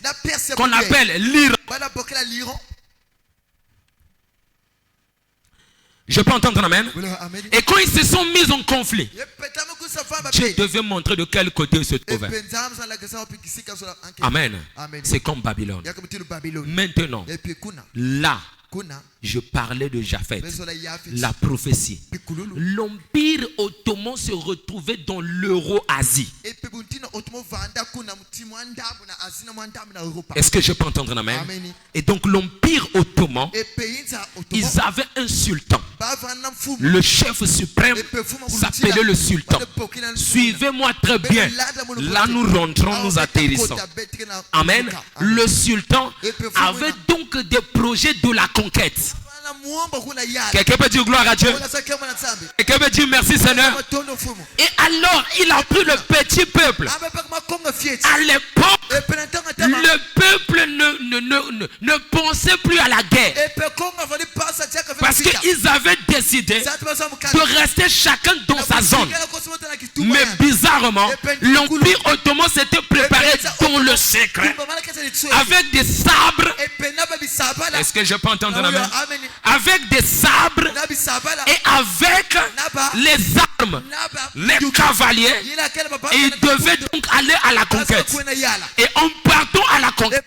qu'on appelle l'Iran. Je peux entendre amen? Et quand ils se sont mis en conflit, Dieu devait montrer de quel côté il se trouvait. Amen. C'est comme Babylone. Maintenant, là, je parlais de Japheth, la prophétie. L'empire ottoman se retrouvait dans l'Euro-Asie. Est-ce que je peux entendre un amen? Et donc l'empire ottoman, ils avaient un sultan. Le chef suprême s'appelait le sultan. Suivez-moi très bien. Là nous rentrons, nous atterrissons. Amen. Le sultan avait donc des projets de la conquête. Quelqu'un peut dire gloire à Dieu? Quelqu'un peut dire merci Seigneur? Et alors il a pris le petit peuple. À l'époque, le peuple ne pensait plus à la guerre. Parce qu'ils avaient décidé de rester chacun dans sa zone. Mais bizarrement, l'empire ottoman s'était préparé dans le secret avec des sabres. Est-ce que je peux entendre la main? Avec des sabres et avec les armes, les cavaliers, et ils devaient donc aller à la conquête. Et en partant à la conquête,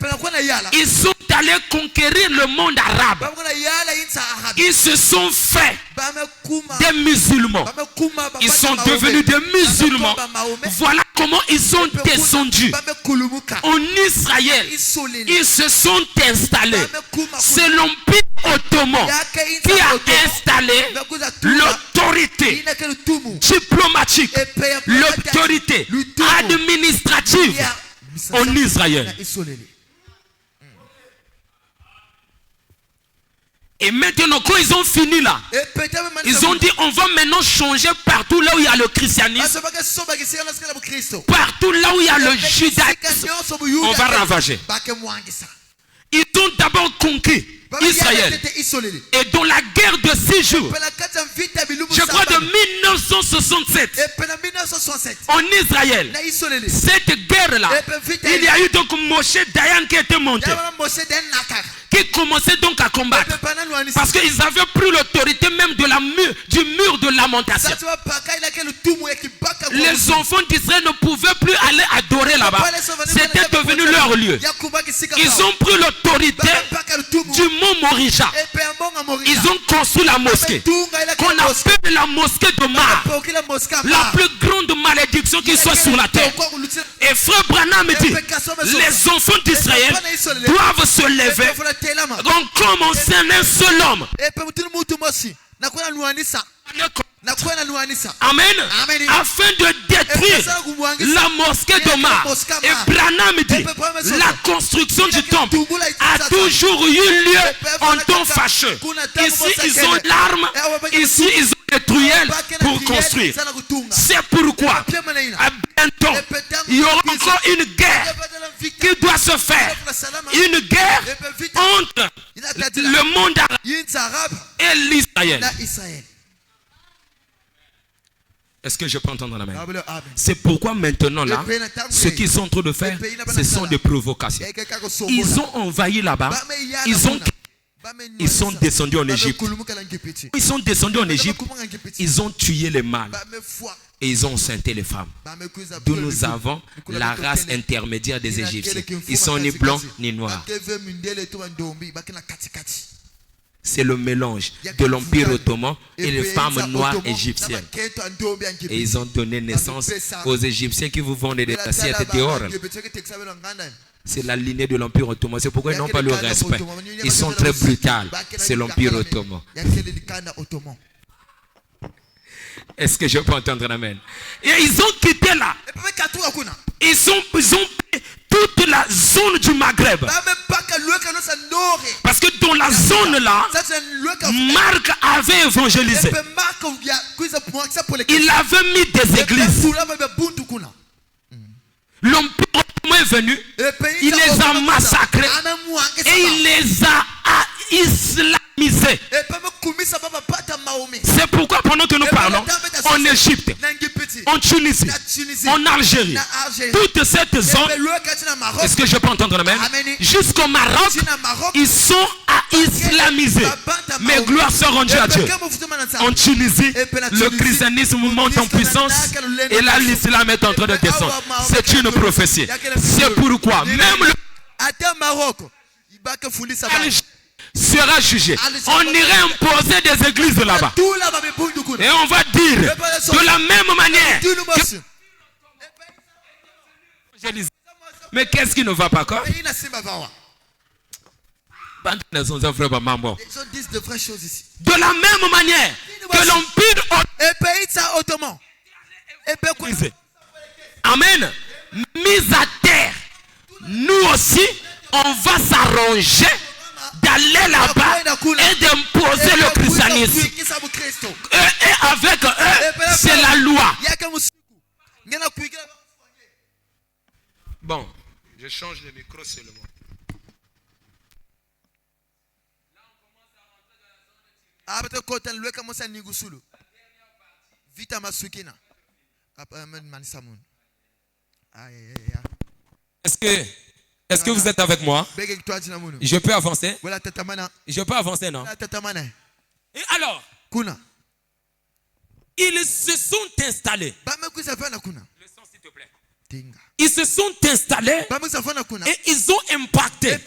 ils sont allés conquérir le monde arabe. Ils se sont fait des musulmans. Ils sont devenus des musulmans. Voilà comment ils sont descendus en Israël. Ils se sont installés. C'est l'empire ottoman qui a installé l'autorité diplomatique, l'autorité administrative en Israël. Et maintenant, quand ils ont fini là, ils ont dit on va maintenant changer partout là où il y a le christianisme, partout là où il y a le judaïsme, on va ravager. Ils ont d'abord conquis Israël. Et dans la guerre de 6 jours, je crois de 1967, en Israël, cette guerre-là, il y a eu donc Moshe Dayan qui était monté. qui commençaient donc à combattre. Parce qu'ils avaient pris l'autorité même du mur de lamentation. Les enfants d'Israël ne pouvaient plus aller adorer là-bas. C'était devenu leur lieu. Ils ont pris l'autorité du mont Morija. Ils ont construit la mosquée qu'on appelle la mosquée de Mar. La plus grande malédiction qui soit sur la terre. Et frère Branham dit, les enfants d'Israël doivent se lever comme on s'aime un seul homme. Amen. Afin de détruire la mosquée de Mar. Et Branham dit, la construction du temple a toujours eu lieu en temps fâcheux. Ici ils ont l'arme, ici ils ont les truelles pour construire. C'est pourquoi à bientôt il y aura encore une guerre qui doit se faire. Une guerre entre le monde arabe et l'Israël. Est-ce que je peux entendre la main? C'est pourquoi maintenant là, ce qu'ils sont en train de faire, ce sont des provocations. Ils ont envahi là-bas, ils sont descendus en Égypte. Ils sont descendus en Égypte, ils ont tué les mâles et ils ont enceinté les femmes. D'où nous avons la race intermédiaire des Égyptiens. Ils sont ni blancs ni noirs. C'est le mélange de l'Empire ottoman et les femmes noires égyptiennes. Et ils ont donné naissance aux Égyptiens qui vous vendent des assiettes dehors. C'est la lignée de l'Empire ottoman. C'est pourquoi ils n'ont pas le respect. Ils sont très brutaux. C'est l'Empire ottoman. Est-ce que je peux entendre amen? Et ils ont quitté là. Ils ont pris toute la zone du Maghreb. Parce que dans la zone là, Marc avait évangélisé. Il avait mis des églises. L'Empire ottoman est venu. Il les a massacrés. Et il les a islamisés. C'est pourquoi pendant que nous parlons, en Égypte, en Tunisie, en Algérie, toute cette zone, est-ce que je peux entendre le même? Jusqu'au Maroc, ils sont à islamiser. Mais gloire soit rendue à Dieu. En Tunisie, le christianisme monte en puissance et là l'islam est en train de descendre. C'est une prophétie. C'est pourquoi même le sera jugé. On irait imposer des églises là-bas. Et on va dire de la même manière mais qu'est-ce qui ne va pas quoi? De la même manière que l'Empire ottoman, amen, mis à terre, nous aussi on va s'arranger d'aller là-bas et d'imposer le christianisme. Et avec eux, c'est la loi. Bon, je change le micro seulement. Est-ce que vous êtes avec moi? Je peux avancer? Je peux avancer, non? Et alors, ils se sont installés. Le son, s'il te plaît. Ils se sont installés et ils ont impacté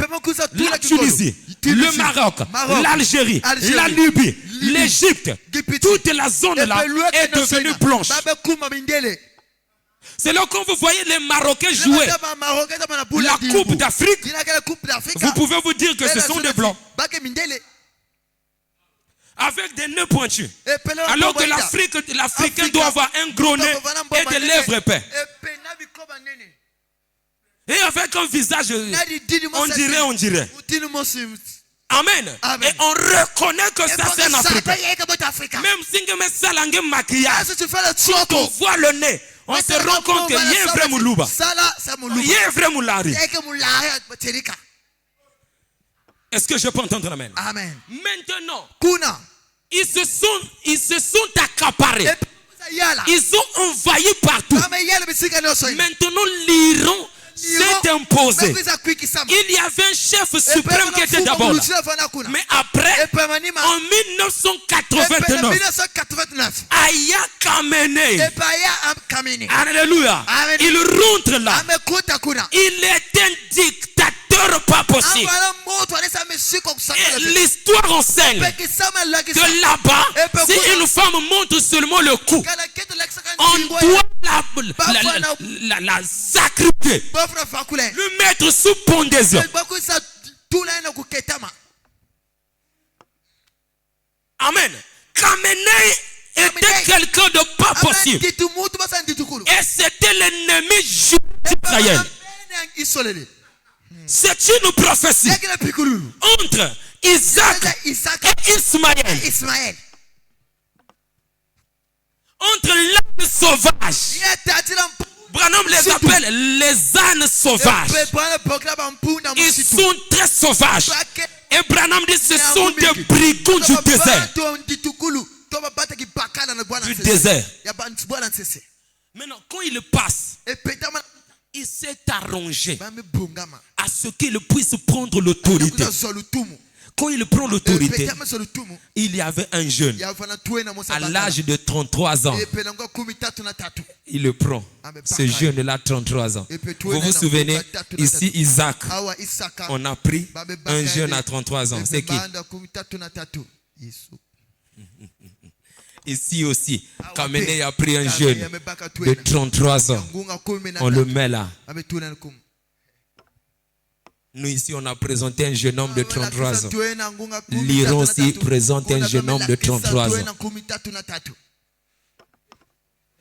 la Tunisie, le Maroc, l'Algérie, la Libye, l'Égypte. Toute la zone là est devenue blanche. C'est là quand vous voyez les Marocains jouer la Coupe d'Afrique, vous pouvez vous dire que ce sont des blancs. Avec des nœuds pointus. Alors que l'Africain doit avoir un gros nez et des lèvres épais. Et avec un visage, on dirait. Amen. Et on reconnaît que ça c'est un Africain. Même si on met un maquillage, quand on voit le nez, on se rend compte qu'il y a un vrai Moulouba. Il y a un vrai Moulari. Est-ce que je peux entendre amen? Amen. Maintenant, ils se sont accaparés. Ils ont envahi partout. Maintenant, l'Iran s'est imposé. Il y avait un chef suprême qui était d'abord là. Mais après, en 1989, Aya Khamenei, alléluia, il rentre là. Il est un dictateur pas possible. Et l'histoire enseigne que là-bas, si une femme monte seulement le cou, on doit la sacrifier, le mettre sous pendaison. Amen. Khamenei était quelqu'un de pas possible. Et c'était l'ennemi d'Israël. C'est une prophétie entre Isaac et Ismaël. Entre l'âne sauvage. Branham les appelle les ânes sauvages. Ils sont très sauvages. Et Branham dit ce sont des brigands du désert. Du désert. Maintenant, quand il passe, il s'est arrangé à ce qu'il puisse prendre l'autorité. Quand il prend l'autorité, il y avait un jeune à l'âge de 33 ans. Il le prend. Ce jeune-là, 33 ans. Vous vous souvenez, ici, Isaac, on a pris un jeune à 33 ans. C'est qui? Ici aussi, Khamenei a pris un jeune de 33 ans. On le met là. Nous ici, on a présenté un jeune homme de 33 ans. L'Iran aussi présente un jeune homme de 33 ans.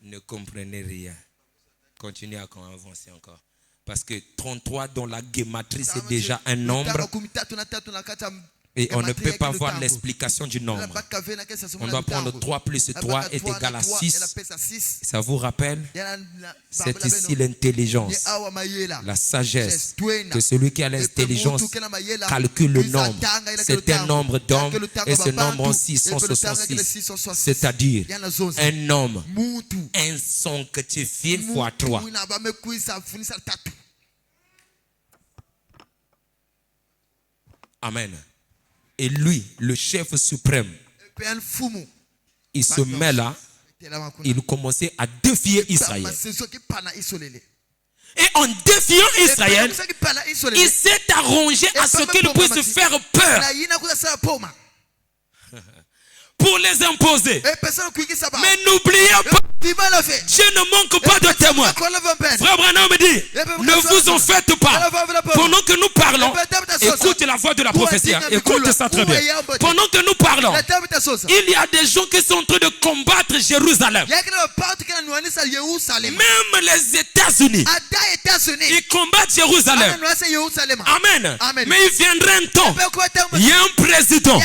Ne comprenez rien. Continuez à avancer encore. Parce que 33 dans la guématrie, c'est déjà un nombre. Et on ne peut pas voir l'explication du nombre. On doit prendre 3 plus 3 est égal à 6. Ça vous rappelle? C'est ici l'intelligence, la sagesse. Que celui qui a l'intelligence calcule le nombre. C'est un nombre d'hommes et ce nombre en 666. C'est-à-dire un homme, un sanctifié fois 3. Amen. Et lui, le chef suprême, il se met là, il commençait à défier Israël. Et en défiant Israël, il s'est arrangé à ce qu'il puisse faire peur pour les imposer. Mais n'oubliez pas, Dieu ne manque pas de témoins. Frère Branham me dit, ne vous en faites pas. Pendant que nous parlons, écoute la voix de la prophétie. Écoute ça très bien. Pendant que nous parlons, il y a des gens qui sont en train de combattre Jérusalem. Même les États-Unis, ils combattent Jérusalem. Amen. Mais il viendra un temps, il y a un président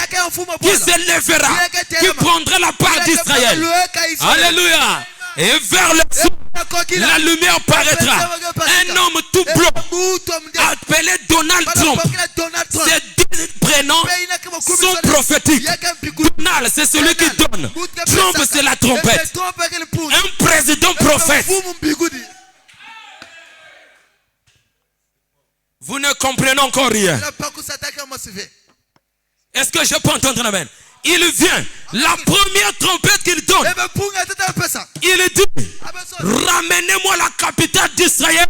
qui se lèvera, qui prendra la part d'Israël. Alléluia. Et vers le sud, la lumière paraîtra. Un homme tout blanc appelé Donald Trump. Ces 10 prénoms sont prophétiques. Donald, c'est celui qui donne. Trump, c'est la trompette. Un président prophète. Vous ne comprenez encore rien. Est-ce que je peux entendre amen? Il vient, la première trompette qu'il donne, il dit, ramenez-moi la capitale d'Israël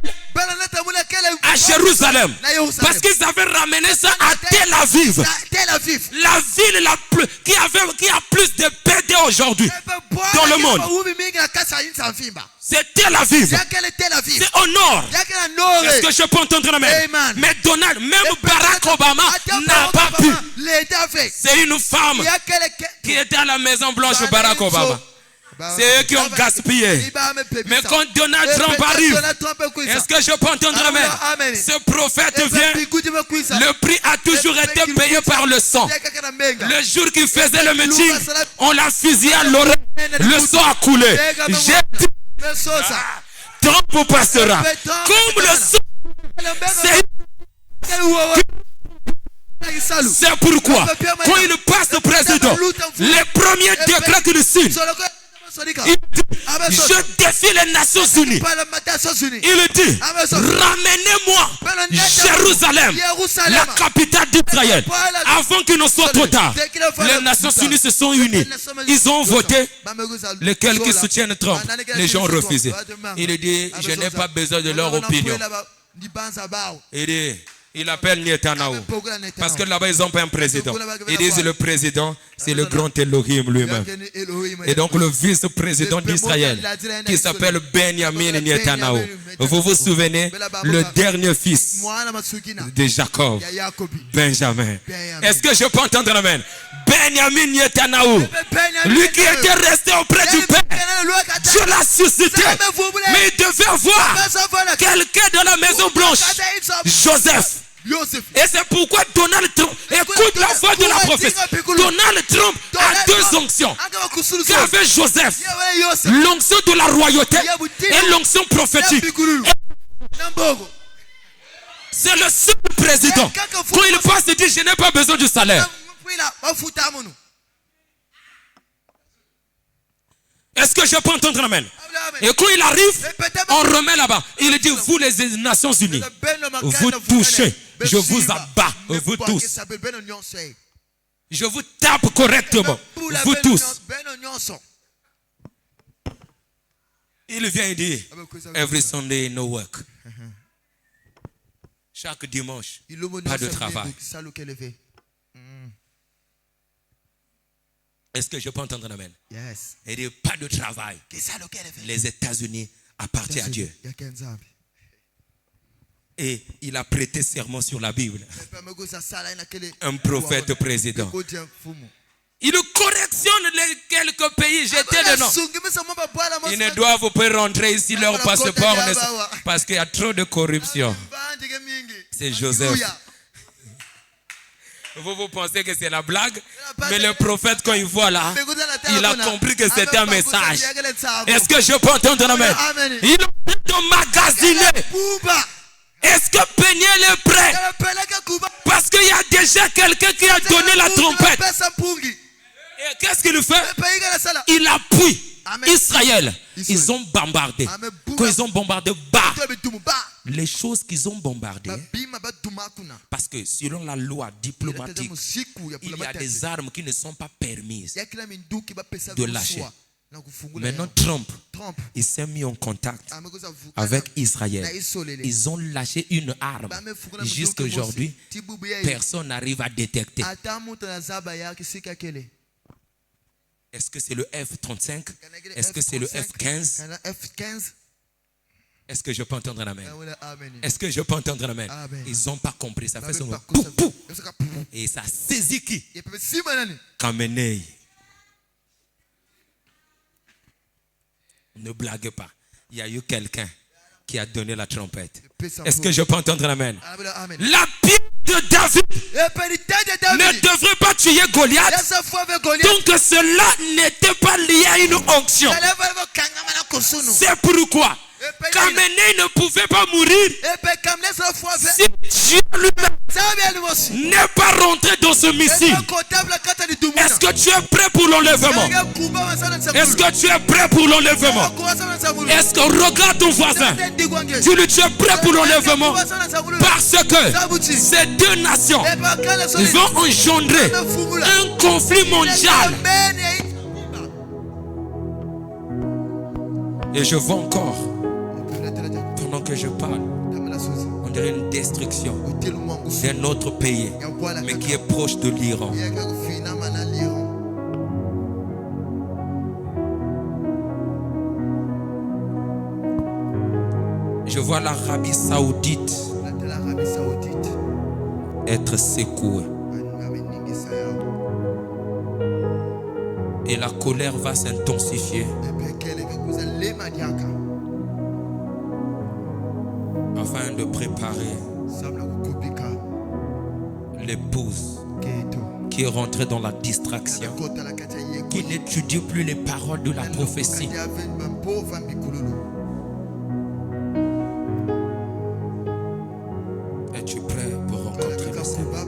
à Jérusalem. Parce qu'ils avaient ramené ça à Tel Aviv. La ville qui a plus de PD aujourd'hui dans le monde. C'est Tel Aviv. C'est au nord. Est-ce que je peux entendre amen? Mais Donald, même Barack Obama n'a pas pu. C'est une femme qui était à la Maison Blanche, Barack Obama. C'est eux qui ont gaspillé. Mais quand Donald Trump arrive, est-ce que je peux entendre amen? Ce prophète vient. Le prix a toujours été payé par le sang. Le jour qu'il faisait le meeting, on l'a fusillé à l'oreille. Le sang a coulé. J'ai dit, Trump passera. Comme le sang, c'est pourquoi, quand il passe le président, les premiers décrets qu'il signe, Il dit, je défie les Nations Unies. Il dit, ramenez-moi Jérusalem, la capitale d'Israël, avant qu'il ne soit trop tard. Les Nations Unies se sont unies. Ils ont voté. Lesquels qui soutiennent Trump, les gens ont refusé. Il dit, je n'ai pas besoin de leur opinion. Il dit, il appelle Netanyahu. Parce que là-bas, ils n'ont pas un président. Ils disent le président, c'est le grand Elohim lui-même. Et donc le vice-président d'Israël, qui s'appelle Benjamin Netanyahu. Vous vous souvenez, le dernier fils de Jacob, Benjamin. Est-ce que je peux entendre amen? Benjamin Netanyahu, lui qui était resté auprès du Père, Dieu l'a suscité. Mais il devait avoir quelqu'un dans la Maison Blanche, Joseph. Et c'est pourquoi Donald Trump, écoute la voix de la prophétie. Donald Trump a deux onctions. Qu'avait Joseph? L'onction de la royauté et l'onction prophétique. C'est le seul président. Quand il passe, il dit, je n'ai pas besoin du salaire. Est-ce que je peux entendre amen? Et quand il arrive, on remet là-bas. Il dit, vous les Nations Unies, vous touchez, je vous abats, vous tous. Je vous tape correctement, vous tous. Il vient et dit, every Sunday no work. Chaque dimanche, pas de travail. Est-ce que je peux entendre un amen? Yes. Il dit pas de travail. Les États-Unis appartiennent à Dieu. Et il a prêté serment sur la Bible. Un prophète président. Il correctionne les quelques pays jetés dedans. Ils ne doivent pas rentrer ici leur passeport parce qu'il y a trop de corruption. C'est Joseph. Vous pensez que c'est la blague? Mais le prophète, quand il voit là, il a compris que c'était un message. Est-ce que je peux entendre un amen? Il a emmagasiner. Est-ce que Peniel est prêt? Parce qu'il y a déjà quelqu'un qui a donné la trompette. Et qu'est-ce qu'il fait? Il appuie Israël. Ils ont bombardé. Quand ils ont bombardé, les choses qu'ils ont bombardées, parce que selon la loi diplomatique, il y a des armes qui ne sont pas permises de lâcher. Maintenant, Trump, il s'est mis en contact avec Israël. Ils ont lâché une arme. Jusqu'à aujourd'hui, personne n'arrive à détecter. Est-ce que c'est le F-35? Est-ce que c'est le F-15? Est-ce que je peux entendre un amen? Est-ce que je peux entendre un amen? Ils n'ont pas compris. Ça fait son pou, pou. Et ça saisit qui? Khamenei. Ne blague pas. Il y a eu quelqu'un qui a donné la trompette. Est-ce que je peux entendre un amen? La pierre de David ne devrait pas tuer Goliath. Donc cela n'était pas lié à une onction. C'est pourquoi Khamenei ne pouvait pas mourir si Dieu lui-même n'est pas rentré dans ce missile. Est-ce que tu es prêt pour l'enlèvement? Est-ce que tu es prêt pour l'enlèvement? Est-ce que regarde ton voisin? Dis-lui, tu es prêt pour l'enlèvement? Parce que ces deux nations vont engendrer un conflit mondial. Et je vois encore, pendant que je parle, on dirait une destruction d'un autre pays, mais qui est proche de l'Iran. Je vois l'Arabie Saoudite être secouée. Et la colère va s'intensifier. Afin de préparer l'épouse qui est rentrée dans la distraction, qui n'étudie plus les paroles de la prophétie. Es-tu prêt pour rencontrer le Seigneur?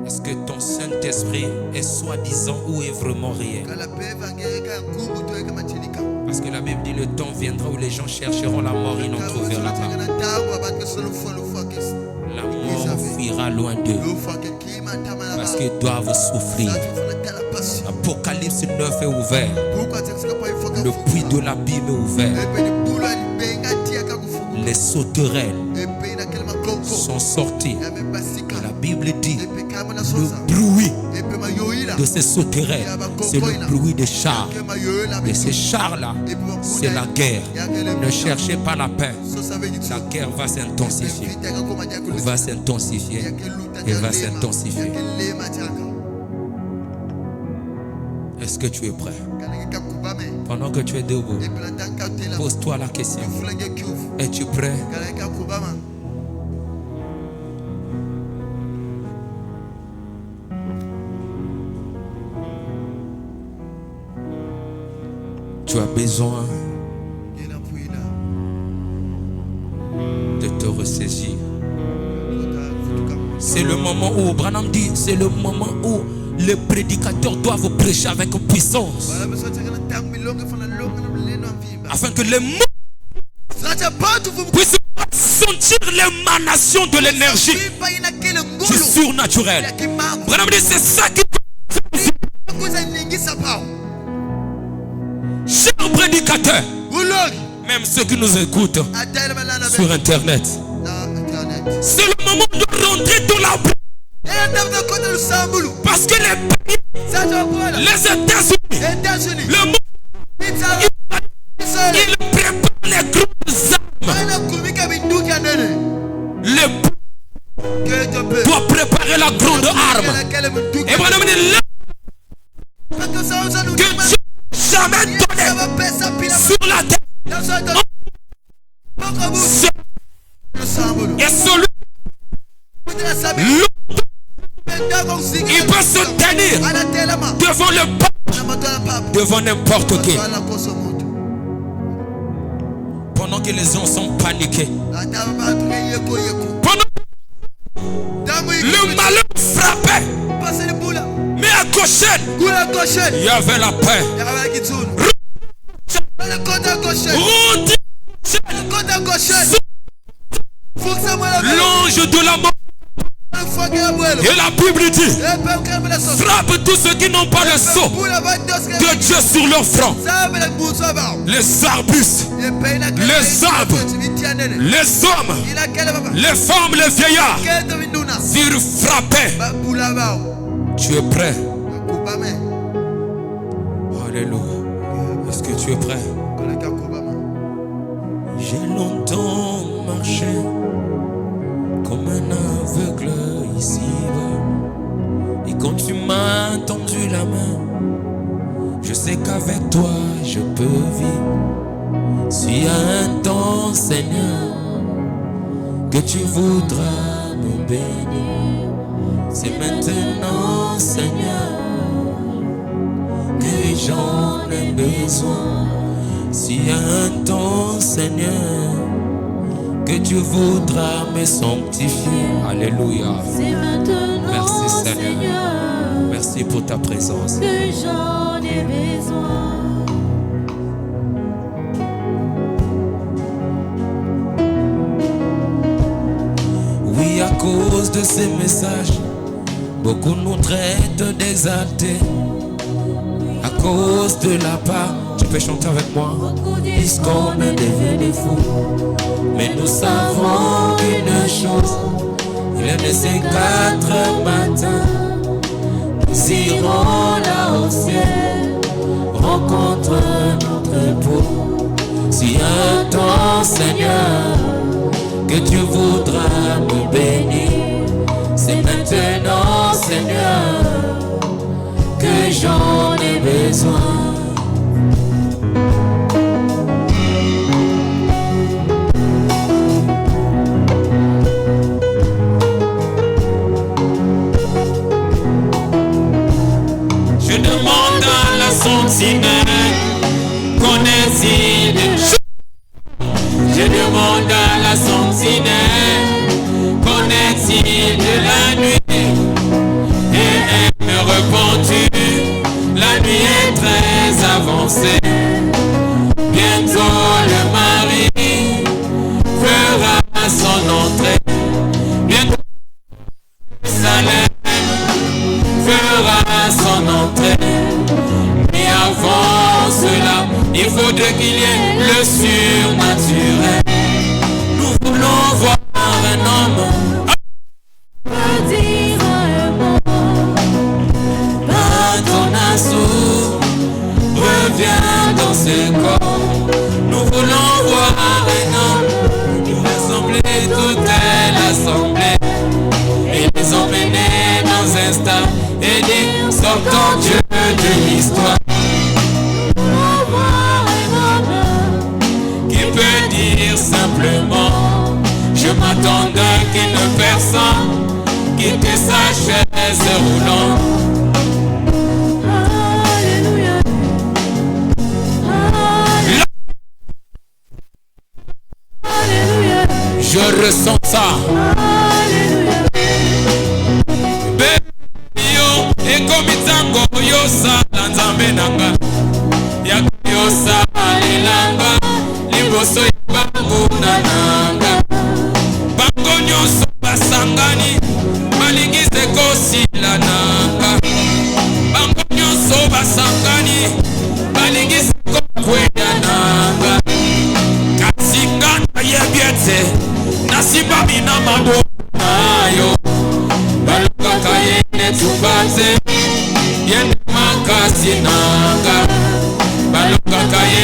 Est-ce que ton Saint-Esprit est soi-disant ou est vraiment réel. Parce que la Bible dit le temps viendra où les gens chercheront la mort, ils n'en trouveront pas. La mort fuira loin d'eux parce qu'ils doivent souffrir. Apocalypse 9 est ouvert. Le puits de l'abîme est ouvert. Les sauterelles sont sortis. Et la Bible dit le bruit de ces sauterelles, c'est le bruit des chars. Et ces chars-là, c'est la guerre. Ne cherchez pas la paix. La guerre va s'intensifier. Va s'intensifier. Et va s'intensifier. Est-ce que tu es prêt? Pendant que tu es debout, pose-toi la question. Es-tu prêt? Tu as besoin de te ressaisir. C'est le moment où, Branham dit, c'est le moment où les prédicateurs doivent prêcher avec puissance. Afin que les mots puissent sentir l'émanation de l'énergie du surnaturel. Branham dit, c'est ça qui peut. Chers prédicateurs, même ceux qui nous écoutent sur Internet, c'est le moment de rentrer dans la boue. Parce que les pays, les États-Unis, le monde, ils préparent les grandes armes. Le bout doit préparer la grande arme. Et voilà, que Dieu jamais donné sur la terre. Et celui il peut se tenir devant le peuple, devant n'importe qui. Pendant que les gens sont paniqués, pendant le malheur frappait, mais à Goshen, il y avait la paix. L'ange de la mort. Et la Bible dit, frappe tous ceux qui n'ont pas le sceau de Dieu sur leur front. Les arbustes, les arbres, les hommes, les femmes, les vieillards furent frappés. Tu es prêt? Alléluia. Est-ce que tu es prêt? J'ai longtemps marché comme un aveugle ici. Et quand tu m'as tendu la main, je sais qu'avec toi je peux vivre. Si un temps, Seigneur, que tu voudras me bénir, c'est maintenant, Seigneur, que j'en ai besoin. Si un temps, Seigneur, que tu voudras me sanctifier. Alléluia. Merci Seigneur. Merci pour ta présence. Que j'en ai besoin. Oui, à cause de ces messages, beaucoup nous traitent d'exaltés. À cause de la part, tu peux chanter avec moi. Puisqu'on est devenu fou. Mais nous savons une chose, il est de ces 4 matins, nous irons là au ciel, rencontre notre époux. Si un temps, Seigneur, que tu voudras me bénir, c'est maintenant, Seigneur, que j'en ai besoin. Je demande à la sentinelle, connais-il des choses? Je demande à la sentinelle, connais-il de la nuit? Et elle me répond. danser. Bientôt le mari fera son entrée. Bientôt Salem fera son entrée. Mais avant cela, il faudrait qu'il y ait le surnaturel. Nous voulons voir un homme dire un mot. Par ton assaut, reviens dans ce corps. Nous voulons voir un homme nous rassembler toute l'assemblée et les emmener dans un stade et dire sortant Dieu de l'histoire. Qui peut dire simplement je m'attendais qu'une personne quitte sa chaise roulante. Alléluia. Alléluia. Je ressens ça. Alléluia. Benio et komitango yosa lanzambe nanga. Ya yosa alilanga liboso yabangu nananga. Bango nyonso basangani balingize kosila nanga. Bango nyonso basangani balingize kokwea nanga. Kasinga na yebiete nasiba mina mabo ayo. Balukaka yene tubate yene makasi nanga. Balukaka yene